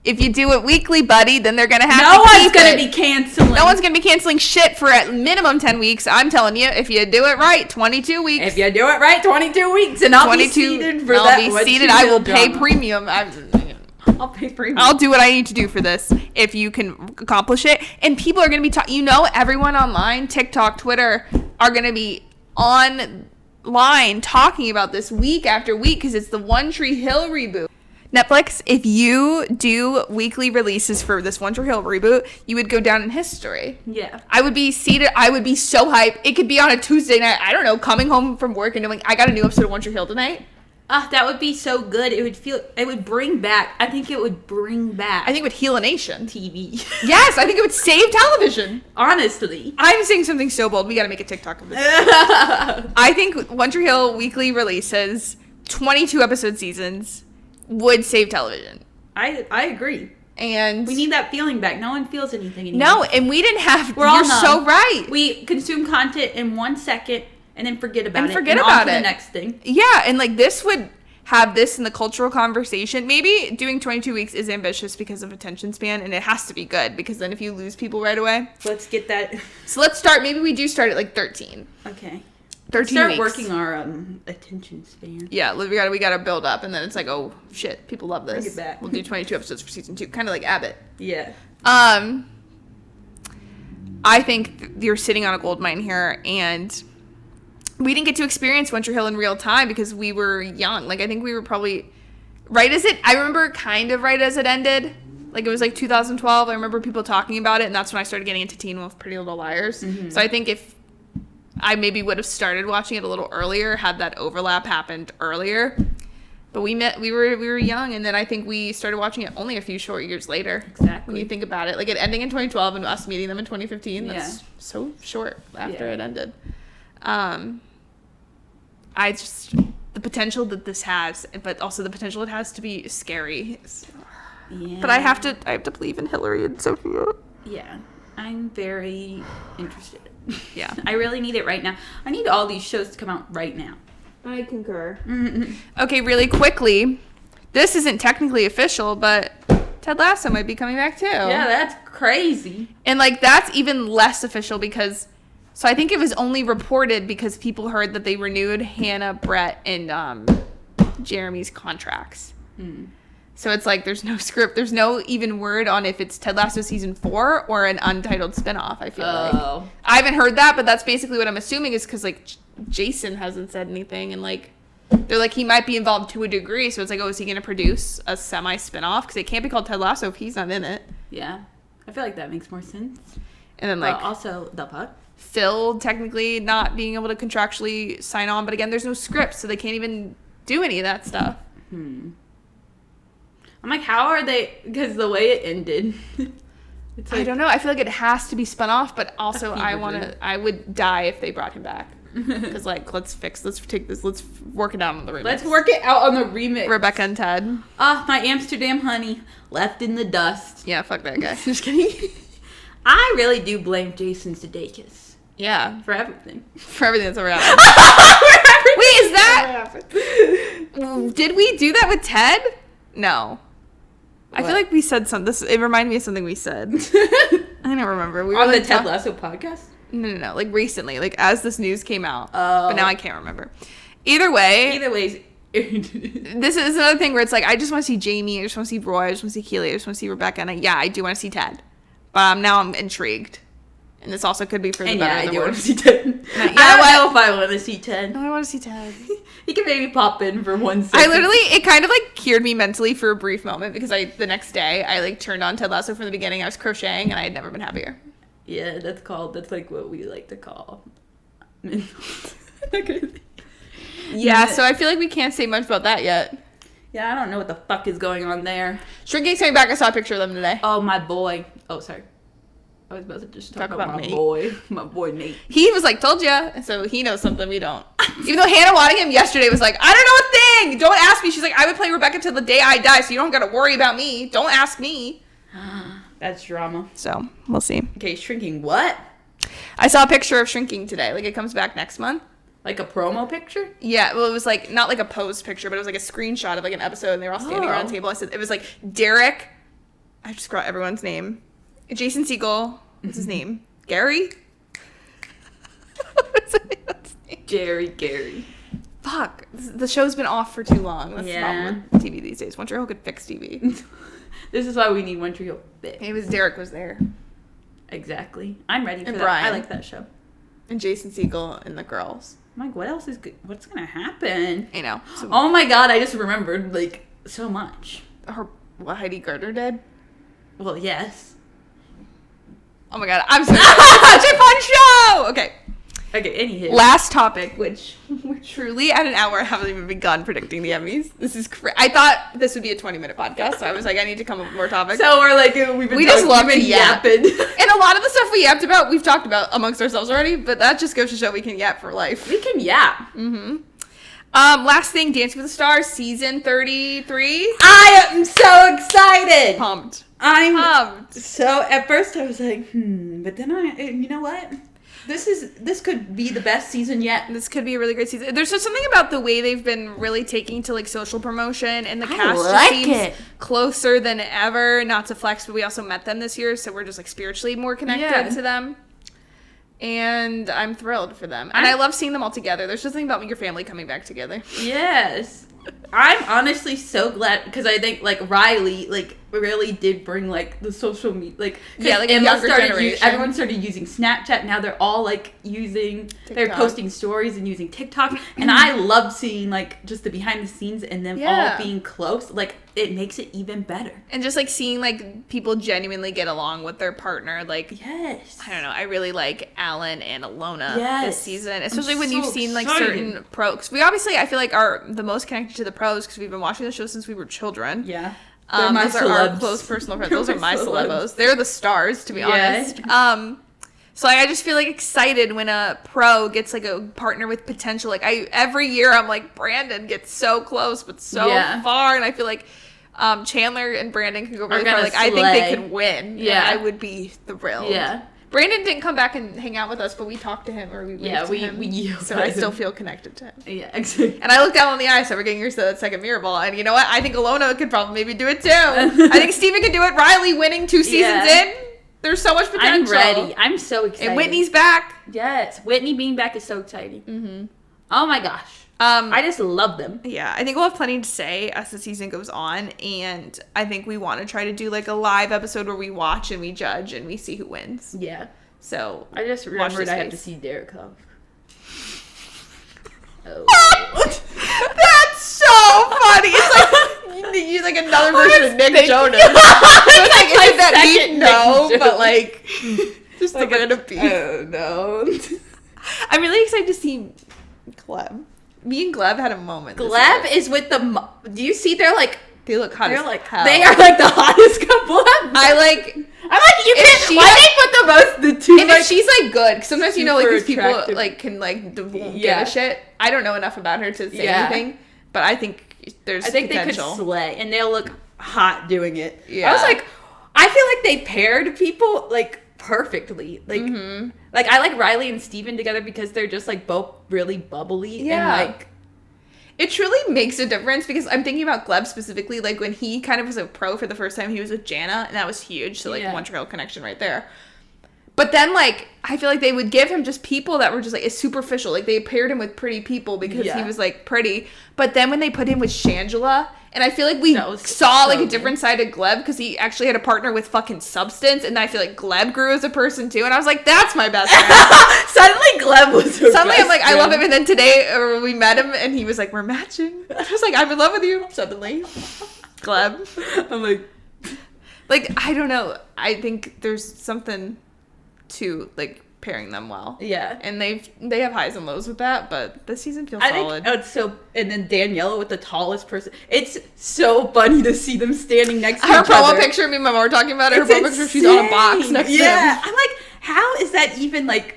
If you do it weekly, buddy, then they're going to have to keep it. No one's going to be canceling. No one's going to be canceling shit for at minimum 10 weeks. I'm telling you, if you do it right, 22 weeks. If you do it right, 22 weeks. And I'll be seated for that. I'll be seated. I will pay premium. I'll pay premium. I'll do what I need to do for this if you can accomplish it. And people are going to be everyone online, TikTok, Twitter, are going to be online talking about this week after week because it's the One Tree Hill reboot. Netflix, if you do weekly releases for this One Tree Hill reboot, you would go down in history. Yeah. I would be seated. I would be so hyped. It could be on a Tuesday night. I don't know, coming home from work and I got a new episode of One Tree Hill tonight. That would be so good. It would bring back. I think it would heal a nation. TV. Yes, I think it would save television. Honestly. I'm saying something so bold. We got to make a TikTok of this. I think One Tree Hill weekly releases, 22 episode seasons, would save television. I agree. And we need that feeling back. No one feels anything anymore. No, and we didn't have. You're so right. We consume content in 1 second. And then forget about it. And on to the next thing. Yeah, and this would have this in the cultural conversation. Maybe doing 22 weeks is ambitious because of attention span, and it has to be good because then if you lose people right away. Let's get that. So let's start. Maybe we do start at 13. Okay. 13 start weeks. Working our attention span. Yeah, we gotta build up, and then it's oh shit, people love this. Bring it back. We'll do 22 episodes for season 2, kind of like Abbott. Yeah. I think you're sitting on a gold mine here, and we didn't get to experience One Tree Hill in real time because we were young. I think we were probably I remember kind of right as it ended. It was 2012. I remember people talking about it, and that's when I started getting into Teen Wolf, Pretty Little Liars. Mm-hmm. So I think if I maybe would have started watching it a little earlier, had that overlap happened earlier. But we were young, and then I think we started watching it only a few short years later. Exactly. When you think about it. It ending in 2012 and us meeting them in 2015. That's so short after it ended. The potential that this has, but also the potential it has to be scary. Yeah. But I have to believe in Hillary and Sophia. Yeah. I'm very interested. Yeah. I really need it right now. I need all these shows to come out right now. I concur. Okay, really quickly. This isn't technically official, but Ted Lasso might be coming back too. Yeah, that's crazy. And like that's even less official because so I think it was only reported because people heard that they renewed Hannah, Brett, and Jeremy's contracts. So it's like there's no script, there's no even word on if it's Ted Lasso season 4 or an untitled spinoff. I feel like I haven't heard that, but that's basically what I'm assuming is because like Jason hasn't said anything, and like they're like he might be involved to a degree. So it's like, oh, is he going to produce a semi spinoff? Because it can't be called Ted Lasso if he's not in it. Yeah, I feel like that makes more sense. And then like also the puck. Phil technically not being able to contractually sign on, but again, there's no script, so they can't even do any of that stuff. I'm like, how are they? Because the way it ended, it's like, I don't know. I feel like it has to be spun off, but also I would die if they brought him back. Because like, let's take this, let's work it out on the remix. Let's work it out on the remix. Rebecca and Ted. My Amsterdam honey left in the dust. Yeah, fuck that guy. Just kidding. I really do blame Jason Sudeikis. Yeah. For everything. For everything that's ever happened. Wait, is that? Did we do that with Ted? No. What? I feel like we said something. It reminded me of something we said. I don't remember. We were on like the Ted Lasso podcast? No. Like recently, like as this news came out. Oh. But now I can't remember. Either way. This is another thing where it's like, I just want to see Jamie. I just want to see Roy. I just want to see Keely. I just want to see Rebecca. And I do want to see Ted. But now I'm intrigued. And this also could be for the better or the worse. I do want to see Ted. I don't know if I want to see Ted. No, I want to see Ted. He can maybe pop in for 1 second. It kind of like cured me mentally for a brief moment because the next day I like turned on Ted Lasso from the beginning. I was crocheting and I had never been happier. Yeah, that's like what we like to call. Yeah, so I feel like we can't say much about that yet. Yeah, I don't know what the fuck is going on there. Shrinking's coming back. I saw a picture of them today. Oh, my boy. Oh, sorry. I was about to just talk about my boy. My boy, Nate. He was like, told ya. And so he knows something we don't. Even though Hannah Waddingham yesterday was like, I don't know a thing. Don't ask me. She's like, I would play Rebecca till the day I die, so you don't got to worry about me. Don't ask me. That's drama. So, we'll see. Okay, Shrinking what? I saw a picture of Shrinking today. Like, it comes back next month. Like a promo picture? Yeah, well, it was like, not like a pose picture, but it was like a screenshot of like an episode, and they were all standing around the table. I said, it was like Derek. I just forgot everyone's name. Jason Segel. What's his name? Gary? What's his name? Gary. Fuck. The show's been off for too long. That's not with TV these days. One Tree Hill could fix TV. This is why we need One Tree Hill fix. It was Derek was there. Exactly. I'm ready for that. Brian. I like that show. And Jason Segel and the girls. I'm like, what else is good? What's going to happen? I know. So, oh my God, I just remembered, like, so much. Heidi Gardner did? Well, yes. Oh my God, I'm so it's such a fun show! Okay, anywho. Last topic, which we're truly at an hour. I haven't even begun predicting the Emmys. This is I thought this would be a 20-minute podcast, so I was like, I need to come up with more topics. So we're like, we just love to yap. And a lot of the stuff we yapped about, we've talked about amongst ourselves already, but that just goes to show we can yap for life. We can yap. Mm-hmm. Last thing, Dancing with the Stars, season 33. I am so excited. Pumped. I'm pumped. So at first I was like, but then you know what? This could be the best season yet. This could be a really great season. There's just something about the way they've been really taking to like social promotion, and the cast just seems closer than ever. Not to flex, but we also met them this year, so we're just like spiritually more connected to them. And I'm thrilled for them. And I love seeing them all together. There's just something about your family coming back together. Yes. I'm honestly so glad, because I think like Riley like really did bring like the social media, like a younger generation. Everyone started using Snapchat. Now they're all like using TikTok. They're posting stories and using TikTok, and I love seeing like just the behind the scenes and them all being close. Like it makes it even better. And just like seeing like people genuinely get along with their partner. Like I don't know. I really like Alan and Alona this season, especially when you've seen like certain pros. We obviously I feel like are the most connected to the pros because we've been watching the show since we were children. Yeah. Those are our close personal friends. Those are my celebos. They're the stars, to be honest. So I just feel like excited when a pro gets like a partner with potential. Like every year I'm like, Brandon gets so close but so far, and I feel like Chandler and Brandon can go really gonna far. Like, I think slay. they could win. Yeah. And I would be thrilled. Yeah. Brandon didn't come back and hang out with us, but we talked to him, or we waved to him. So I still feel connected to him. Yeah, exactly. And I looked down on the ice, so we're getting used to that second mirror ball. And you know what? I think Alona could probably maybe do it too. I think Steven could do it. Riley winning 2 seasons in. There's so much potential. I'm ready. I'm so excited. And Whitney's back. Yes. Whitney being back is so exciting. Mm-hmm. Oh my gosh. I just love them. Yeah, I think we'll have plenty to say as the season goes on, and I think we want to try to do like a live episode where we watch and we judge and we see who wins. Yeah. So I just remembered I have to see Derek Love. Oh. That's so funny. It's like you like another version of Nick Jonas. So it's like is it that beat? No, but like just like a random beat. Oh no. I'm really excited to see Gleb. Me and Gleb had a moment. Gleb is with the. Do you see? They're like. They look hot. They're like hell. They are like the hottest couple ever. I'm like you can't. Why they put the two? And if she's like good, 'cause sometimes you know like these people attractive. like can like give a shit. I don't know enough about her to say anything, but I think there's potential. They could slay, and they'll look hot doing it. Yeah. I was like, I feel like they paired people like perfectly. Like, like I like Riley and Steven together because they're just like both really bubbly and like. It truly makes a difference because I'm thinking about Gleb specifically, like when he kind of was a pro for the first time, he was with Jana, and that was huge. So like Montreal connection right there. But then like I feel like they would give him just people that were just like superficial. Like they paired him with pretty people because he was like pretty. But then when they put him with Shangela, and I feel like we saw like a different side of Gleb because he actually had a partner with fucking substance, and I feel like Gleb grew as a person too. And I was like, that's my best friend. Suddenly Gleb was Suddenly I'm like, I love him. And then today we met him and he was like, we're matching. I was like, I'm in love with you. Suddenly. Gleb. I'm like, I don't know. I think there's something to like pairing them well. Yeah. And they have highs and lows with that, but this season feels solid. Think it's so, and then Daniela with the tallest person. It's so funny to see them standing next to each other. Her promo picture, me and my mom were talking about it. Her promo picture, she's on a box next to him. Yeah. I'm like, how is that even like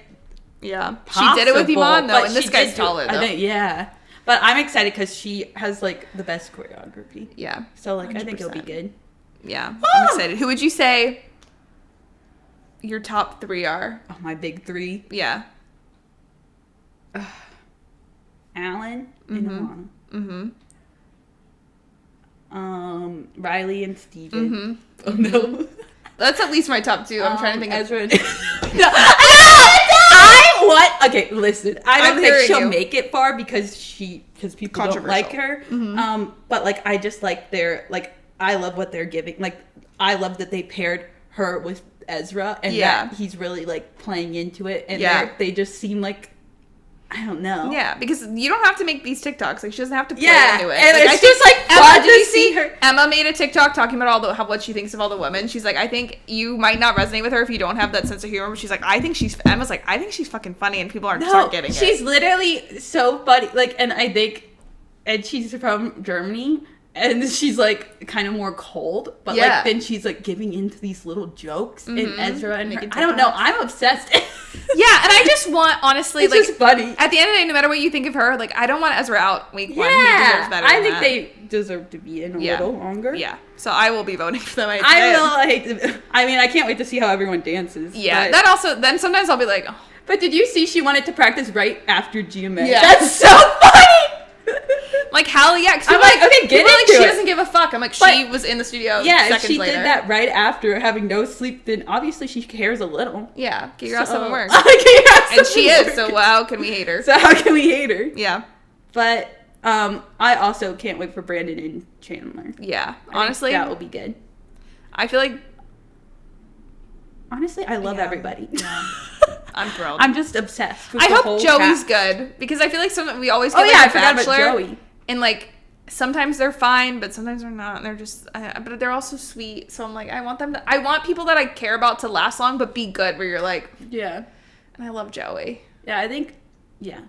possible? She did it with Iman though, and this guy's taller though. Yeah. But I'm excited because she has like the best choreography. Yeah. So like 100%. I think it'll be good. Yeah. I'm excited. Who would you say your top 3 are? Oh, my big 3. Yeah. Alan and Alana. Riley and Steven. Oh no. That's at least my top 2. I'm trying to think Ezra of no. Okay, listen. I don't think she'll make it far because people don't like her. But like I just like I love what they're giving. Like I love that they paired her with Ezra and that he's really like playing into it, and they just seem like I don't know. Yeah, because you don't have to make these TikToks. Like she doesn't have to play into it. And like, it's just like fun to see her. Emma made a TikTok talking about what she thinks of all the women. She's like, I think you might not resonate with her if you don't have that sense of humor. But she's like, Emma's like, I think she's fucking funny, and people aren't start getting it. She's literally so funny. Like, and she's from Germany. And she's like kind of more cold, but like then she's like giving into these little jokes in Ezra and her. I don't know. I'm obsessed. Yeah, and I just want honestly, it's like just funny. At the end of the day, no matter what you think of her, like I don't want Ezra out week 1. He deserves better. I think they deserve to be in a little longer. Yeah, so I will be voting for them. I mean, I can't wait to see how everyone dances. Yeah, that also. Then sometimes I'll be like, oh. But did you see she wanted to practice right after GMA? Yeah, that's so funny. Like hell yeah! I'm like, okay, get into like, it. she doesn't give a fuck. I'm like, she was in the studio. Yeah, seconds she later. did that right after having no sleep. Then obviously she cares a little. Yeah, get your ass up and work. And she is. So how can we hate her? So how can we hate her? Yeah, but I also can't wait for Brandon and Chandler. Yeah, honestly, that will be good. I feel like honestly, I love everybody. Yeah. I'm thrilled. I'm just obsessed with I the hope whole Joey's cast. good because I feel like we always get I a forgot Bachelor, about Joey. And like sometimes they're fine, but sometimes they're not. And they're just, but they're also sweet. So I'm like, I want people that I care about to last long, but be good. Where you're like, yeah. And I love Joey. Yeah, I think, yeah.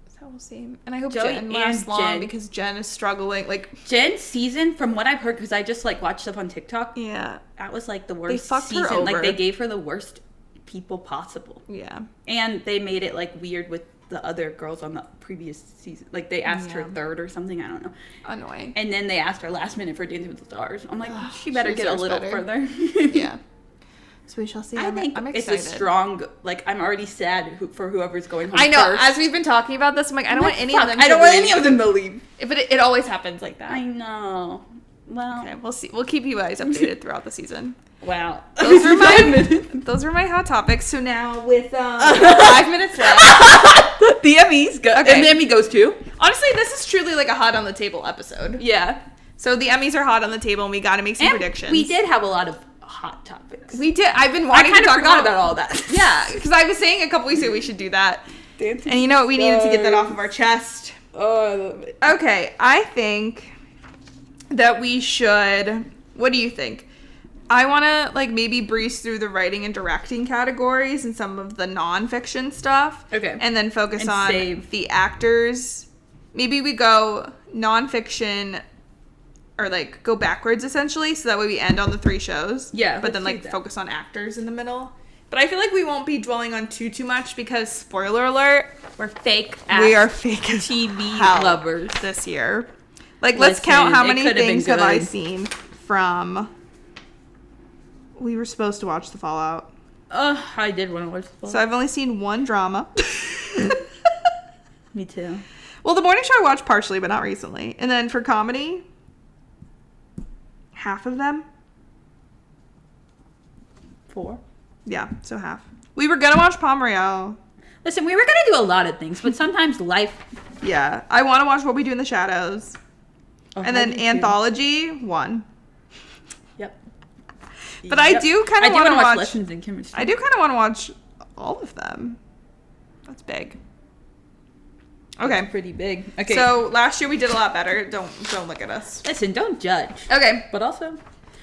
So we'll see. And I hope Joey Jen lasts long Jen. because Jen is struggling. Like Jen's season, from what I've heard, because I just like watched stuff on TikTok. Yeah, that was like the worst. They fucked season. her over. Like they gave her the worst people possible. Yeah, and they made it like weird with the other girls on the previous season. Like, they asked her third or something. I don't know. Annoying. And then they asked her last minute for Dancing with the Stars. I'm like, she better get a little further. Yeah. So we shall see. I think I'm it's excited. a strong, like, I'm already sad for whoever's going home I know. first. As we've been talking about this, I'm like, I don't want any of them to I don't want any of them to leave. But it always happens like that. I know. Well. Okay, we'll see. We'll keep you guys updated throughout the season. Wow. Those were my hot topics. So now with 5 minutes left. The Emmys go. Okay. And the Emmy goes too. Honestly, this is truly like a hot on the table episode. Yeah. So the Emmys are hot on the table, and we got to make some predictions. We did have a lot of hot topics. We did. I've been wanting to talk forgot about all that. Yeah, because I was saying a couple weeks ago we should do that. Dancing and you know what? We needed to get that off of our chest. Oh, I love it. Okay, I think that we should. What do you think? I want to like maybe breeze through the writing and directing categories and some of the nonfiction stuff. Okay. And then focus And on save. the actors. Maybe we go nonfiction or like go backwards essentially, so that way we end on the 3 shows. Yeah. But then like focus on actors in the middle. But I feel like we won't be dwelling on too much because spoiler alert, We're fake. we are fake as TV hell lovers this year. Like, let's count how many things have I seen from. We were supposed to watch The Fallout. I did want to watch the Fallout. So I've only seen 1 drama. Me too. Well, The Morning Show I watched partially, but not recently. And then for comedy, half of them. 4. Yeah, so half. We were gonna watch Palm Royale. Listen, we were gonna do a lot of things, but sometimes life. Yeah, I want to watch What We Do in the Shadows. Oh, And then Anthology, 1. Yep. But I do kind of want to watch Lessons in Chemistry. I do kind of want to watch all of them. That's big. Okay. That's pretty big. Okay. So last year we did a lot better. Don't look at us. listen, don't judge. Okay. But also,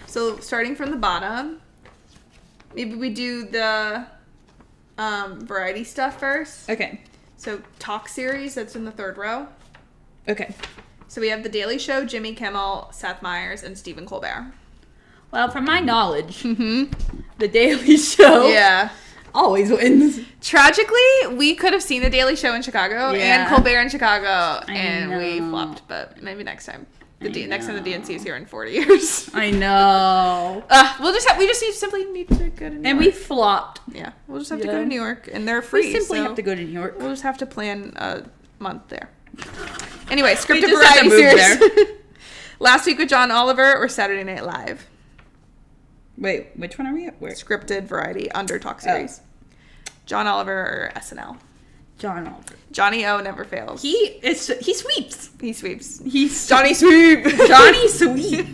So starting from the bottom, maybe we do the variety stuff first. okay. So talk series, that's in the 3rd row. Okay. So we have The Daily Show, Jimmy Kimmel, Seth Meyers, and Stephen Colbert. Well, from my knowledge, The Daily Show Yeah. always wins. Tragically, we could have seen The Daily Show in Chicago Yeah. and Colbert in Chicago, I and we know. flopped. But maybe next time. Next time the know. DNC is here in 40 years. I know. We just simply need to go to New York. And we flopped. Yeah, we'll just have to Yeah. go to New York, and they're free. We simply so have to go to New York. We'll just have to plan a month there. Anyway, scripted just have to variety move series. Last Week with John Oliver or Saturday Night Live. Wait, which one are we at? Where? Scripted variety under talk series. John Oliver or SNL. John Oliver. Johnny O never fails. He sweeps. He sweeps. He's Johnny Sweep. Johnny Sweep.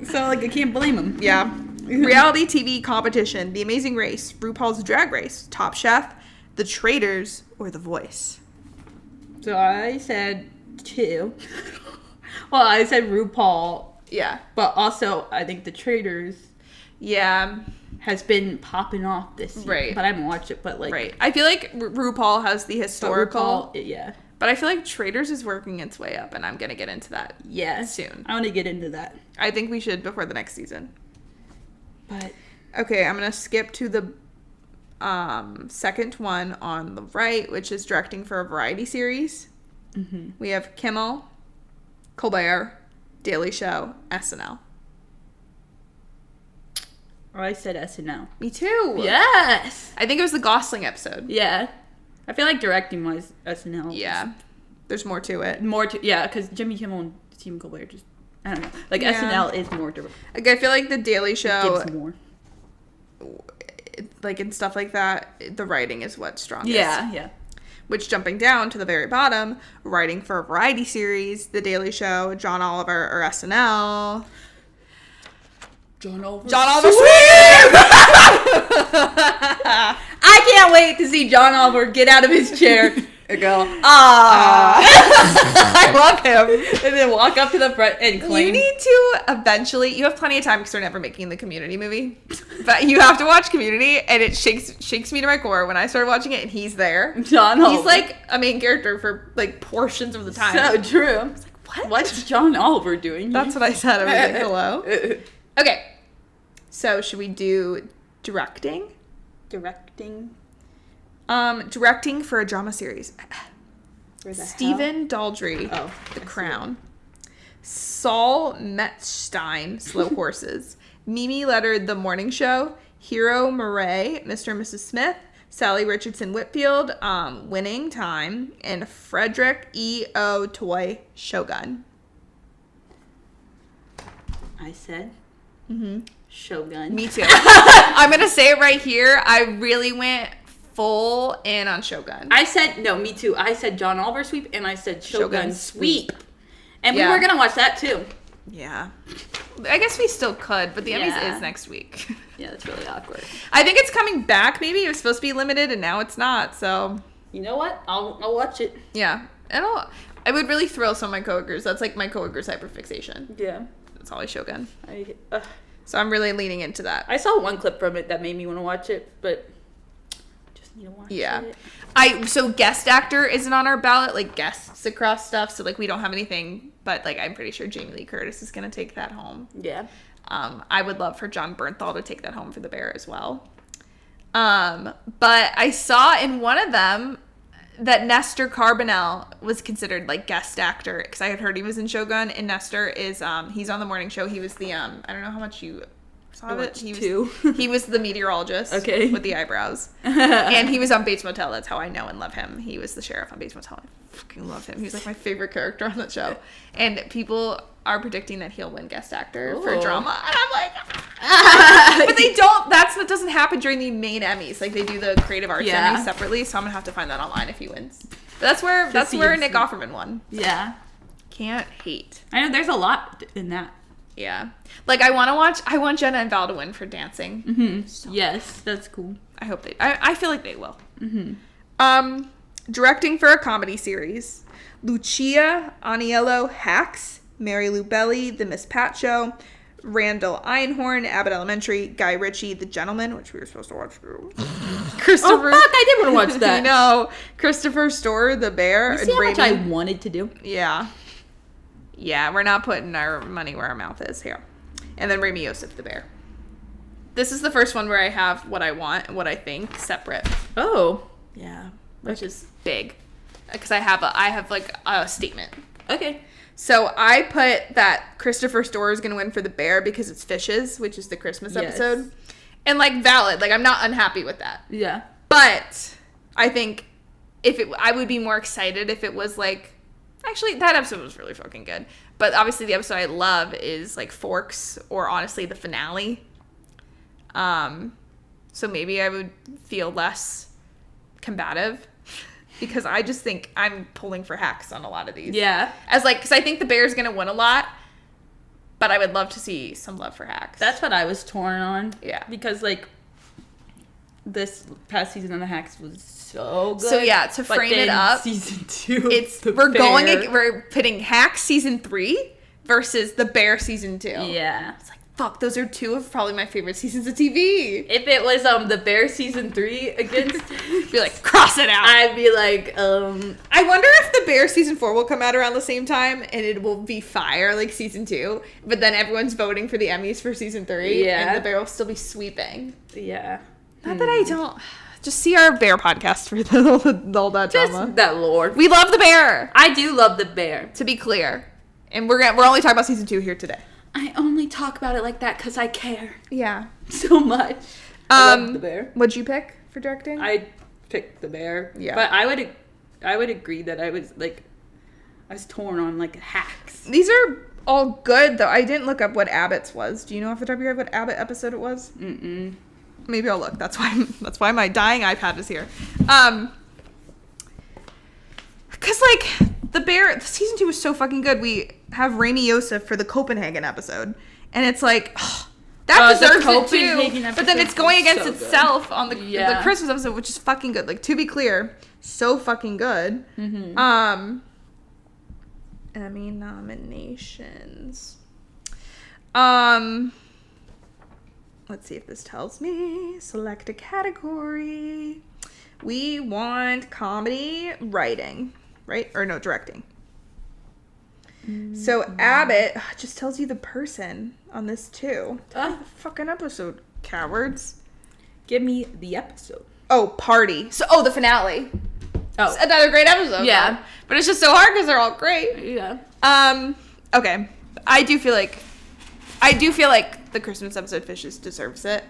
So like I can't blame him. Yeah. Reality TV competition: The Amazing Race, RuPaul's Drag Race, Top Chef, The Traitors, or The Voice. So I said 2. Well, I said RuPaul, Yeah. but also I think The Traitors Yeah. has been popping off this year. Right. But I haven't watched it, but like Right. I feel like RuPaul has the but historical, RuPaul, yeah. but I feel like Traitors is working its way up, and I'm gonna get into that Yeah. soon. I want to get into that. I think we should before the next season. But Okay, I'm gonna skip to the second one on the right, which is directing for a variety series. We have Kimmel, Colbert, Daily Show, SNL. I said SNL. Me too. Yes. I think it was the Gosling episode. Yeah. I feel like directing was SNL. Yeah. There's more to it. More to because Jimmy Kimmel and Stephen Colbert just I don't know. Like Yeah. SNL is more direct. Like I feel like the Daily Show, Gives more. like and stuff like that, the writing is what's strongest. Yeah. Which, jumping down to the very bottom, writing for a variety series, The Daily Show, John Oliver, or SNL. John Oliver. I can't wait to see John Oliver get out of his chair and go, I love him. And then walk up to the front and claim. You need to eventually, you have plenty of time because they're never making the Community movie, but you have to watch Community, and it shakes me to my core when I started watching it and he's there. John Oliver. He's like a main character for like portions of the time. So true. I was like, what? What's John Oliver doing? That's what I said. I was like, hello. Okay. So should we do directing? Directing. Directing for a drama series. Stephen hell? Daldry, Oh, The Crown. Saul Metzstein, Slow Horses. Mimi Leonard, The Morning Show. Hero Murray, Mr. and Mrs. Smith. Sally Richardson Whitfield, Winning Time. And Frederick E. O. Toy, Shogun. I said Shogun. Me too. I'm going to say it right here. I really went full in on Shogun. Me too. I said John Oliver Sweep, and I said Shogun Sweep. And Yeah. we were going to watch that too. Yeah. I guess we still could, but the Emmys is next week. Yeah, that's really awkward. I think it's coming back, maybe. It was supposed to be limited, and now it's not, so... You know what? I'll watch it. Yeah. I would really thrill some of my coworkers. That's like my coworkers' hyperfixation. Yeah. It's always Shogun. I So I'm really leaning into that. saw one clip from it that made me want to watch it, but just need to watch it. So guest actor isn't on our ballot, like guests across stuff, so like we don't have anything, but like I'm pretty sure Jamie Lee Curtis is gonna take that home. Yeah. I would love for John Bernthal to take that home for The Bear as well. But I saw in one of them that Nestor Carbonell was considered like guest actor because I had heard he was in Shogun, and Nestor is he's on The Morning Show. He was the I don't know how much you saw of it. He was the meteorologist, okay, with the eyebrows, and he was on Bates Motel. That's how I know and love him. He was the sheriff on Bates Motel. I fucking love him. He was like my favorite character on that show, and people are predicting that he'll win guest actor for drama, and I'm like, but they don't. That doesn't happen during the main Emmys. Like they do the creative arts Emmys separately, so I'm gonna have to find that online if he wins. But that's where Nick Offerman won. Yeah, can't hate. I know there's a lot in that. Yeah, like I want Jenna and Val to win for dancing. Mm-hmm. So yes, that's cool. I hope they. I feel like they will. Mm-hmm. Directing for a comedy series: Lucia Aniello, Hacks. Mary Lou Belly, The Miss Pat Show. Randall Einhorn, Abbott Elementary. Guy Ritchie, The Gentleman, which we were supposed to watch too. Christopher. Oh fuck! I did want to watch that. I know. Christopher Storer, The Bear. You see how much I wanted to do? Yeah. Yeah, we're not putting our money where our mouth is here. And then Rami Youssef, The Bear. This is the first one where I have what I want and what I think separate. Oh. Yeah. Which is big. Because I have like a statement. Okay. So I put that Christopher Storer is going to win for The Bear because it's Fishes, which is the Christmas episode. And like valid. Like I'm not unhappy with that. Yeah. But I think I would be more excited if it was like, actually that episode was really fucking good. But obviously the episode I love is like Forks or honestly the finale. So maybe I would feel less combative. Because I just think I'm pulling for Hacks on a lot of these. Yeah. Because I think The Bear's going to win a lot, but I would love to see some love for Hacks. That's what I was torn on. Yeah. Because, like, this past season of the Hacks was so good. So, yeah, to frame it up, season 2, we're pitting Hacks season 3 versus The Bear season 2. Yeah. It's like, fuck, those are two of probably my favorite seasons of TV. If it was The Bear season 3 against, be like, cross it out. I'd be like, I wonder if The Bear season 4 will come out around the same time and it will be fire like season 2, but then everyone's voting for the Emmys for season 3, and The Bear will still be sweeping. Yeah. Not that I don't. Just see our Bear podcast for all that drama. Just that lord. We love The Bear. I do love The Bear. To be clear, and we're only talking about season 2 here today. I only talk about it like that because I care. Yeah. So much. I love The Bear. What'd you pick for directing? I picked The Bear. Yeah. But I would agree that I was torn on like Hacks. These are all good though. I didn't look up what Abbott's was. Do you know off the top of your head what Abbott episode it was? Mm-mm. Maybe I'll look. That's why my dying iPad is here. Cause like The Bear, season 2 was so fucking good. We have Rami Youssef for the Copenhagen episode, and it's like that deserves it too. But then it's going against itself on the Christmas episode, which is fucking good. Like to be clear, so fucking good. Mm-hmm. Emmy nominations. Let's see if this tells me. Select a category. We want comedy writing. Right? Or no, directing. So Abbott just tells you the person on this too. The fucking episode, cowards. Give me the episode. Party. The finale. Oh. It's another great episode. Yeah. But it's just so hard because they're all great. Yeah. Okay. I do feel like the Christmas episode Fishes deserves it.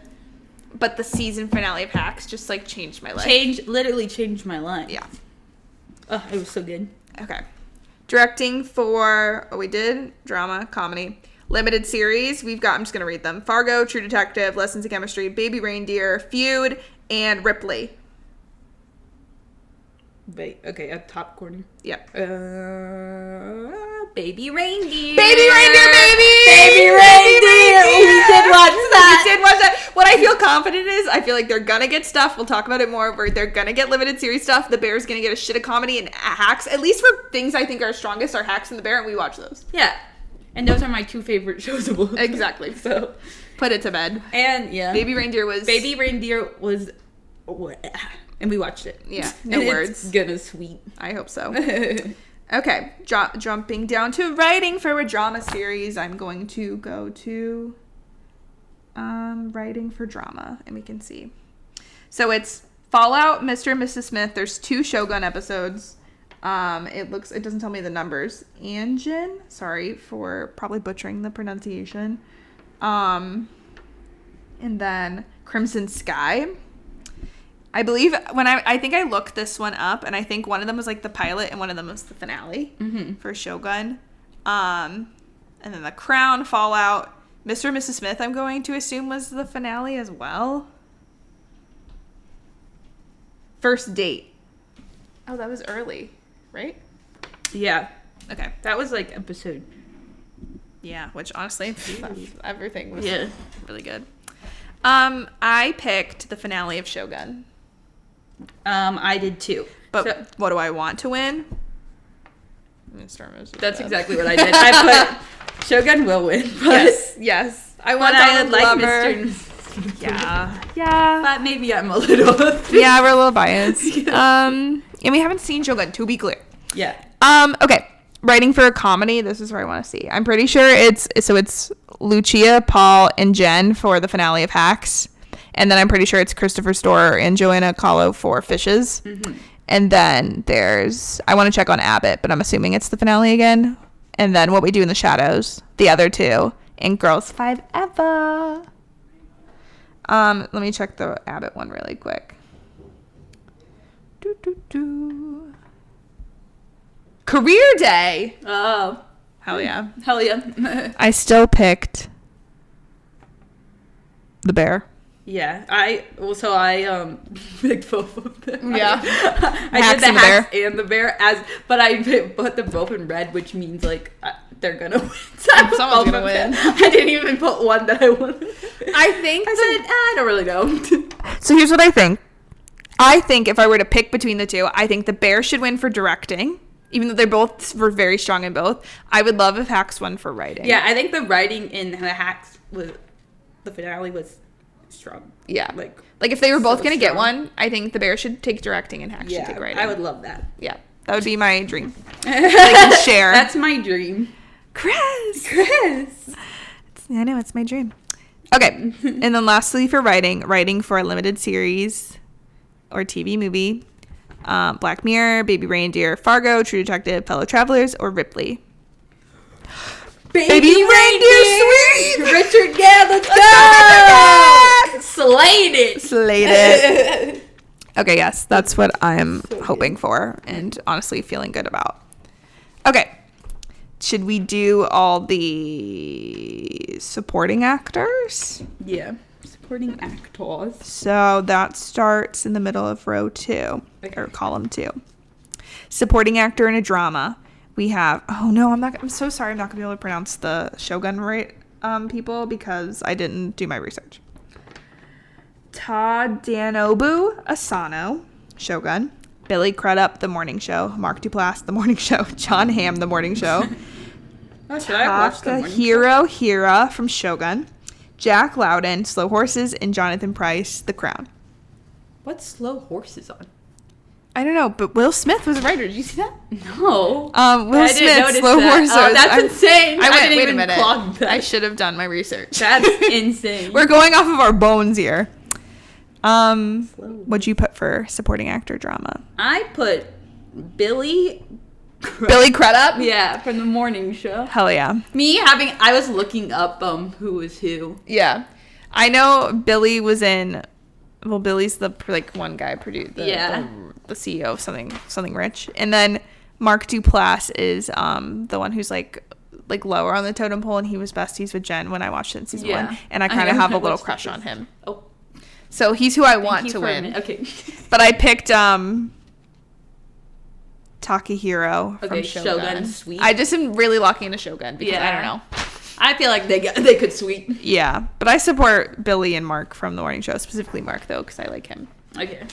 But the season finale of Hacks just like changed my life. Literally changed my life. Yeah. Oh, it was so good. Okay. Directing for, we did drama, comedy, limited series. I'm just going to read them. Fargo, True Detective, Lessons in Chemistry, Baby Reindeer, Feud, and Ripley. Wait, okay, at top corner. Yep. Baby Reindeer. Baby Reindeer, baby! Baby Reindeer! We did watch that. We did watch that. What I feel confident is, I feel like they're gonna get stuff. We'll talk about it more. Where they're gonna get limited series stuff. The Bear's gonna get a shit of comedy and Hacks. At least for things I think are strongest are Hacks and the Bear, and we watch those. Yeah. And those are my 2 favorite shows of all time. Exactly. So, put it to bed. And, yeah. Baby Reindeer was... And we watched it. Yeah, no words. It's gonna sweet. I hope so. Okay, jumping down to writing for a drama series. I'm going to go to writing for drama, and we can see. So it's Fallout, Mr. and Mrs. Smith. There's 2 Shogun episodes. It doesn't tell me the numbers. Anjin, sorry for probably butchering the pronunciation. And then Crimson Sky. I believe I think I looked this one up, and I think one of them was like the pilot and one of them was the finale for Shogun. And then The Crown, Fallout, Mr. and Mrs. Smith, I'm going to assume was the finale as well. First Date. Oh, that was early, right? Yeah. Okay. That was like episode. Yeah, which honestly, everything was really good. I picked the finale of Shogun. I did too. But what do I want to win? That's exactly what I did. I put Shogun will win. But yes. I want Donald Glover. Yeah. But maybe I'm a little. Yeah, we're a little biased. And we haven't seen Shogun, to be clear. Yeah. Okay. Writing for a comedy. This is where I want to see. I'm pretty sure it's Lucia, Paul, and Jen for the finale of Hacks. And then I'm pretty sure it's Christopher Storer and Joanna Kahlo for Fishes. Mm-hmm. And then I want to check on Abbott, but I'm assuming it's the finale again. And then What We Do in the Shadows, the other 2, and Girls 5 Eva. Let me check the Abbott one really quick. Career Day. Oh. Hell yeah. Hell yeah. I still picked the Bear. Yeah, I picked both of them. Yeah, I did the Hacks and the Bear but I put them both in red, which means like they're gonna win. So someone's gonna win. I didn't even put one that I wanted. I don't really know. So here's what I think. I think if I were to pick between the 2, I think the Bear should win for directing. Even though they both were very strong in both, I would love if Hacks won for writing. Yeah, I think the writing in the Hacks the finale was strong. Yeah. Like if they were both going to get one, I think the Bear should take directing and Hacks should take writing. I would love that. Yeah. That would be my dream. They can share. That's my dream. Chris. I know, it's my dream. Okay. And then lastly for writing for a limited series or TV movie. Black Mirror, Baby Reindeer, Fargo, True Detective, Fellow Travelers, or Ripley. Baby Reindeer Sweep! Richard, yeah, let's go! Slayed it. Okay, yes, that's what I'm hoping for and honestly feeling good about. Okay, should we do all the supporting actors? Yeah, supporting actors. So that starts in the middle of row 2, or column 2. Supporting actor in a drama. We have, I'm so sorry, I'm not going to be able to pronounce the Shogun people because I didn't do my research. Tadanobu Asano, Shogun. Billy Crudup, The Morning Show. Mark Duplass, The Morning Show. John Hamm, The Morning Show. Should I watch The Morning Show? Takahiro Hira from Shogun. Jack Loudon, Slow Horses, and Jonathan Pryce, The Crown. What's Slow Horses on? I don't know, but Will Smith was a writer. Did you see that? No. Will Smith, Slow Horses. Oh, that's insane. Wait a minute. I should have done my research. That's insane. We're going off of our bones here. What'd you put for supporting actor drama? I put Billy Crudup? Yeah, from the morning show. Hell yeah. I was looking up who was who. Yeah. I know Billy was in, well, Billy's the one guy produced the CEO of something rich. And then Mark Duplass is the one who's like lower on the totem pole, and he was besties with Jen when I watched it in season 1. And I kind of have a little crush on him. Oh. So he's who I want to win. Okay. But I picked Takahiro from Shogun. Sweet. I just am really locking into Shogun because I don't know. I feel like they could sweep. Yeah, but I support Billy and Mark from the morning show, specifically Mark though, because I like him. Okay.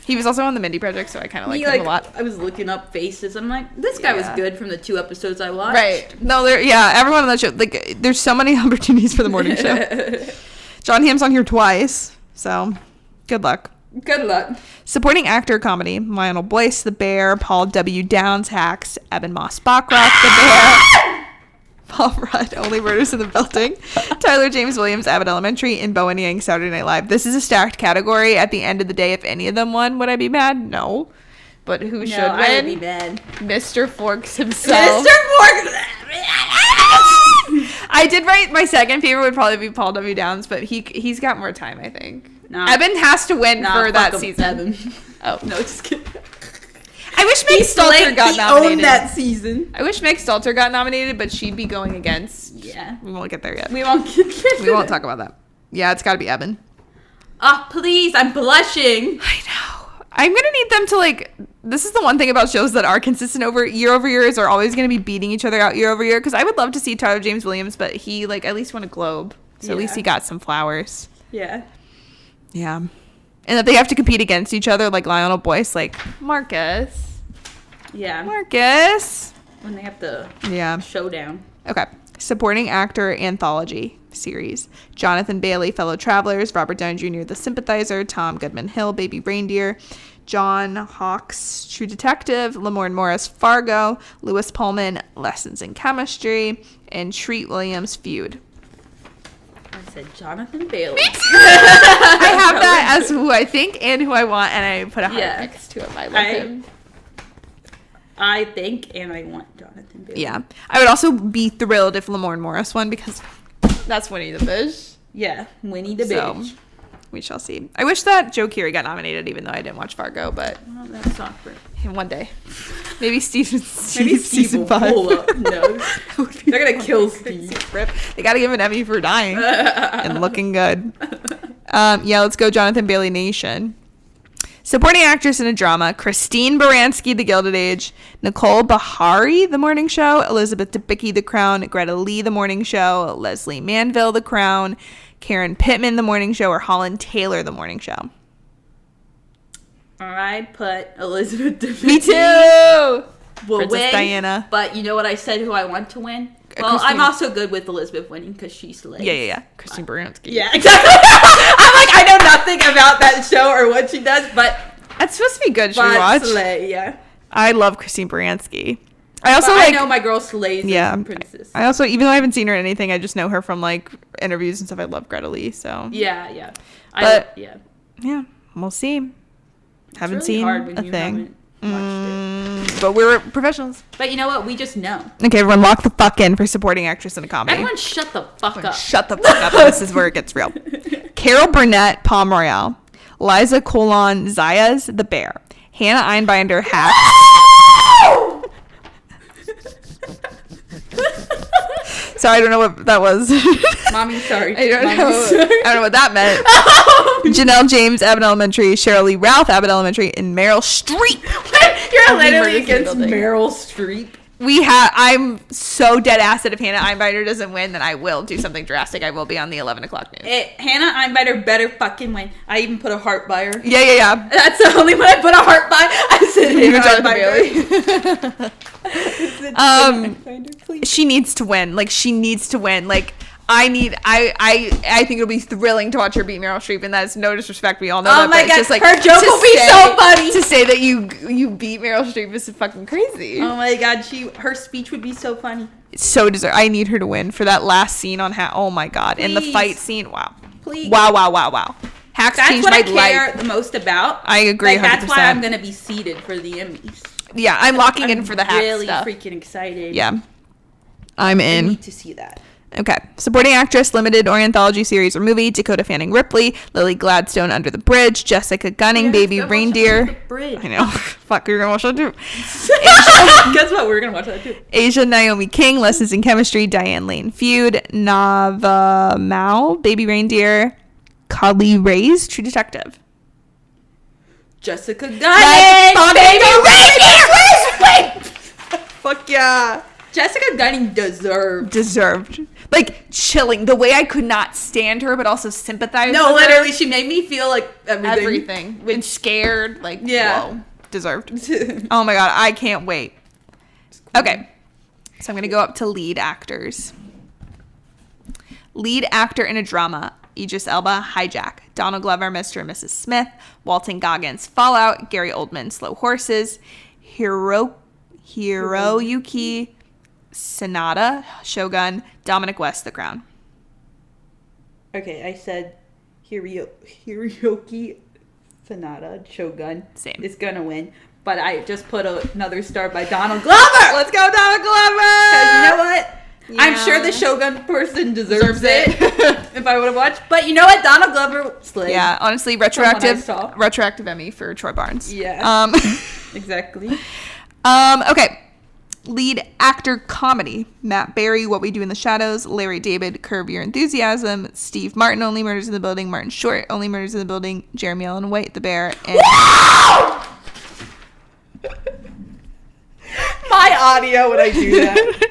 He was also on the Mindy Project, so I kind of like him a lot. I was looking up faces. I'm like, this guy was good from the 2 episodes I watched. Right. No, everyone on that show, there's so many opportunities for the morning show. John Hamm's on here twice, so good luck. Good luck. Supporting actor comedy: Lionel Boyce, The Bear; Paul W. Downs, Hacks; Evan Moss Bachrach, The Bear; Paul Rudd, Only Murders in the Building; Tyler James Williams, Abbott Elementary; and Bowen Yang, Saturday Night Live. This is a stacked category. At the end of the day, if any of them won, would I be mad? No. But who should win? I would be mad. Mr. Forks himself. Mr. Forks! I did write my second favorite would probably be Paul W. Downs, but he's got more time, I think. Nah. Evan has to win for that season. Evan. Oh. No, just kidding. I wish Meg Stalter got nominated. Owned that season. I wish Meg Stalter got nominated, but she'd be going against. Yeah. We won't get there yet. We won't talk about that. Yeah, it's got to be Evan. Oh, please. I'm blushing. I know. I'm going to need them to, this is the one thing about shows that are consistent over year is are always going to be beating each other out year over year. Because I would love to see Tyler James Williams, but he, at least won a Globe. So at least he got some flowers. Yeah. Yeah. And that they have to compete against each other, like Lionel Boyce, Marcus. Yeah. Marcus. When they have the showdown. Okay. Supporting actor anthology series: Jonathan Bailey, Fellow Travelers; Robert Downey Jr., The Sympathizer; Tom Goodman Hill, Baby Reindeer; John Hawkes, True Detective; Lamorne Morris, Fargo; Lewis Pullman, Lessons in Chemistry; and Treat Williams, Feud. I said Jonathan Bailey. I have that as who I think and who I want, and I put a heart next to him. I love him. I think and I want Jonathan Bailey. Yeah. I would also be thrilled if Lamorne Morris won, because that's Winnie the Bitch. Yeah, Winnie the Bitch. So, we shall see. I wish that Joe Keery got nominated, even though I didn't watch Fargo, but... Well, that's awkward. One day. Maybe Steve season 5. Pull up. No. They're going to kill Steve. They got to give an Emmy for dying and looking good. Let's go Jonathan Bailey Nation. Supporting actress in a drama: Christine Baranski, The Gilded Age; Nicole Beharie, The Morning Show; Elizabeth Debicki, The Crown; Greta Lee, The Morning Show; Leslie Manville, The Crown; Karen Pittman, The Morning Show; or Holland Taylor, The Morning Show. I put Elizabeth Debicki. Me too! Will Princess win, Diana. But you know what I said who I want to win? Well, I'm also good with Elizabeth winning because she slays. Yeah. Christine Baranski. Yeah, exactly. I'm I know nothing about that show or what she does, but... That's supposed to be good. Should we watch? Slay, yeah. I love Christine Baranski. I also I know my girl slays Princess. I also, even though I haven't seen her in anything, I just know her from interviews and stuff. I love Greta Lee, so... Yeah. Yeah, we'll see. Haven't really seen hard when a you thing. Watched it. But we're professionals. But you know what? We just know. Okay, everyone lock the fuck in for supporting actress in a comedy. Everyone shut the fuck up. Shut the fuck up. This is where it gets real. Carol Burnett, Palm Royale; Liza Colon Zayas, The Bear; Hannah Einbinder, Hacks. Sorry, I don't know what that was. Mommy, sorry. I don't know what that meant. Janelle James, Abbott Elementary; Cheryl Lee Ralph, Abbott Elementary; and Meryl Streep. You're literally against Meryl Streep. I'm so dead ass that if Hannah Einbinder doesn't win, then I will do something drastic. I will be on the 11 o'clock news. Hannah Einbinder better fucking win. I even put a heart by her. Yeah. That's the only one I put a heart by. I said Hannah Einbinder. She needs to win. She needs to win. I think it'll be thrilling to watch her beat Meryl Streep, and that's no disrespect. We all know that. Oh my god, just, her joke will be so funny. To say that you beat Meryl Streep is fucking crazy. Oh my god, her speech would be so funny. It's so deserved. I need her to win for that last scene on oh my god, and the fight scene. Wow. Please. Wow. Hacks That's changed what my I care life. the most about. I agree. Like, that's 100%. why I'm gonna be seated for the Emmys. Yeah, I'm locking in for the Hacks really stuff. freaking excited. Yeah, I'm I in. need to see that. Okay. Supporting actress, limited or anthology series or movie: Dakota Fanning Ripley, Lily Gladstone, Under the Bridge, Jessica Gunning, Baby Reindeer. I know. Fuck, you're gonna watch that too. Guess what? We're gonna watch that too. Asia Naomi King, Lessons in Chemistry, Diane Lane Feud, Nava Mao, Baby Reindeer, Kali Ray's True Detective. Jessica Gunning, Baby Reindeer. Fuck yeah. Jessica Gunning Deserved. Like, chilling. The way I could not stand her, but also sympathize No, with her. literally, she made me feel like everything. And scared. Like, Yeah. whoa. Deserved. Oh my god, I can't wait. Okay. So I'm going to go up to lead actors. Lead actor in a drama: Idris Elba, Hijack; Donald Glover, Mr. and Mrs. Smith; Walton Goggins, Fallout; Gary Oldman, Slow Horses; Hiroyuki Sanada, Shogun; Dominic West, The Crown. Okay, I said Hiroyuki Sanada, Shogun. Same. Is gonna win, but I just put another star by Donald Glover. Let's go, Donald Glover! 'Cause you know what? Yeah. I'm sure the Shogun person deserves it if I would have watched. But you know what? Donald Glover slayed. Yeah, honestly, From what I retroactive saw. Emmy for Troy Barnes. Yeah. Exactly. Okay. Lead actor comedy: Matt Berry, What We Do in the Shadows; Larry David, Curb Your Enthusiasm; Steve Martin, Only Murders in the Building; Martin Short, Only Murders in the Building; Jeremy Allen White, The Bear; and My audio when I do that.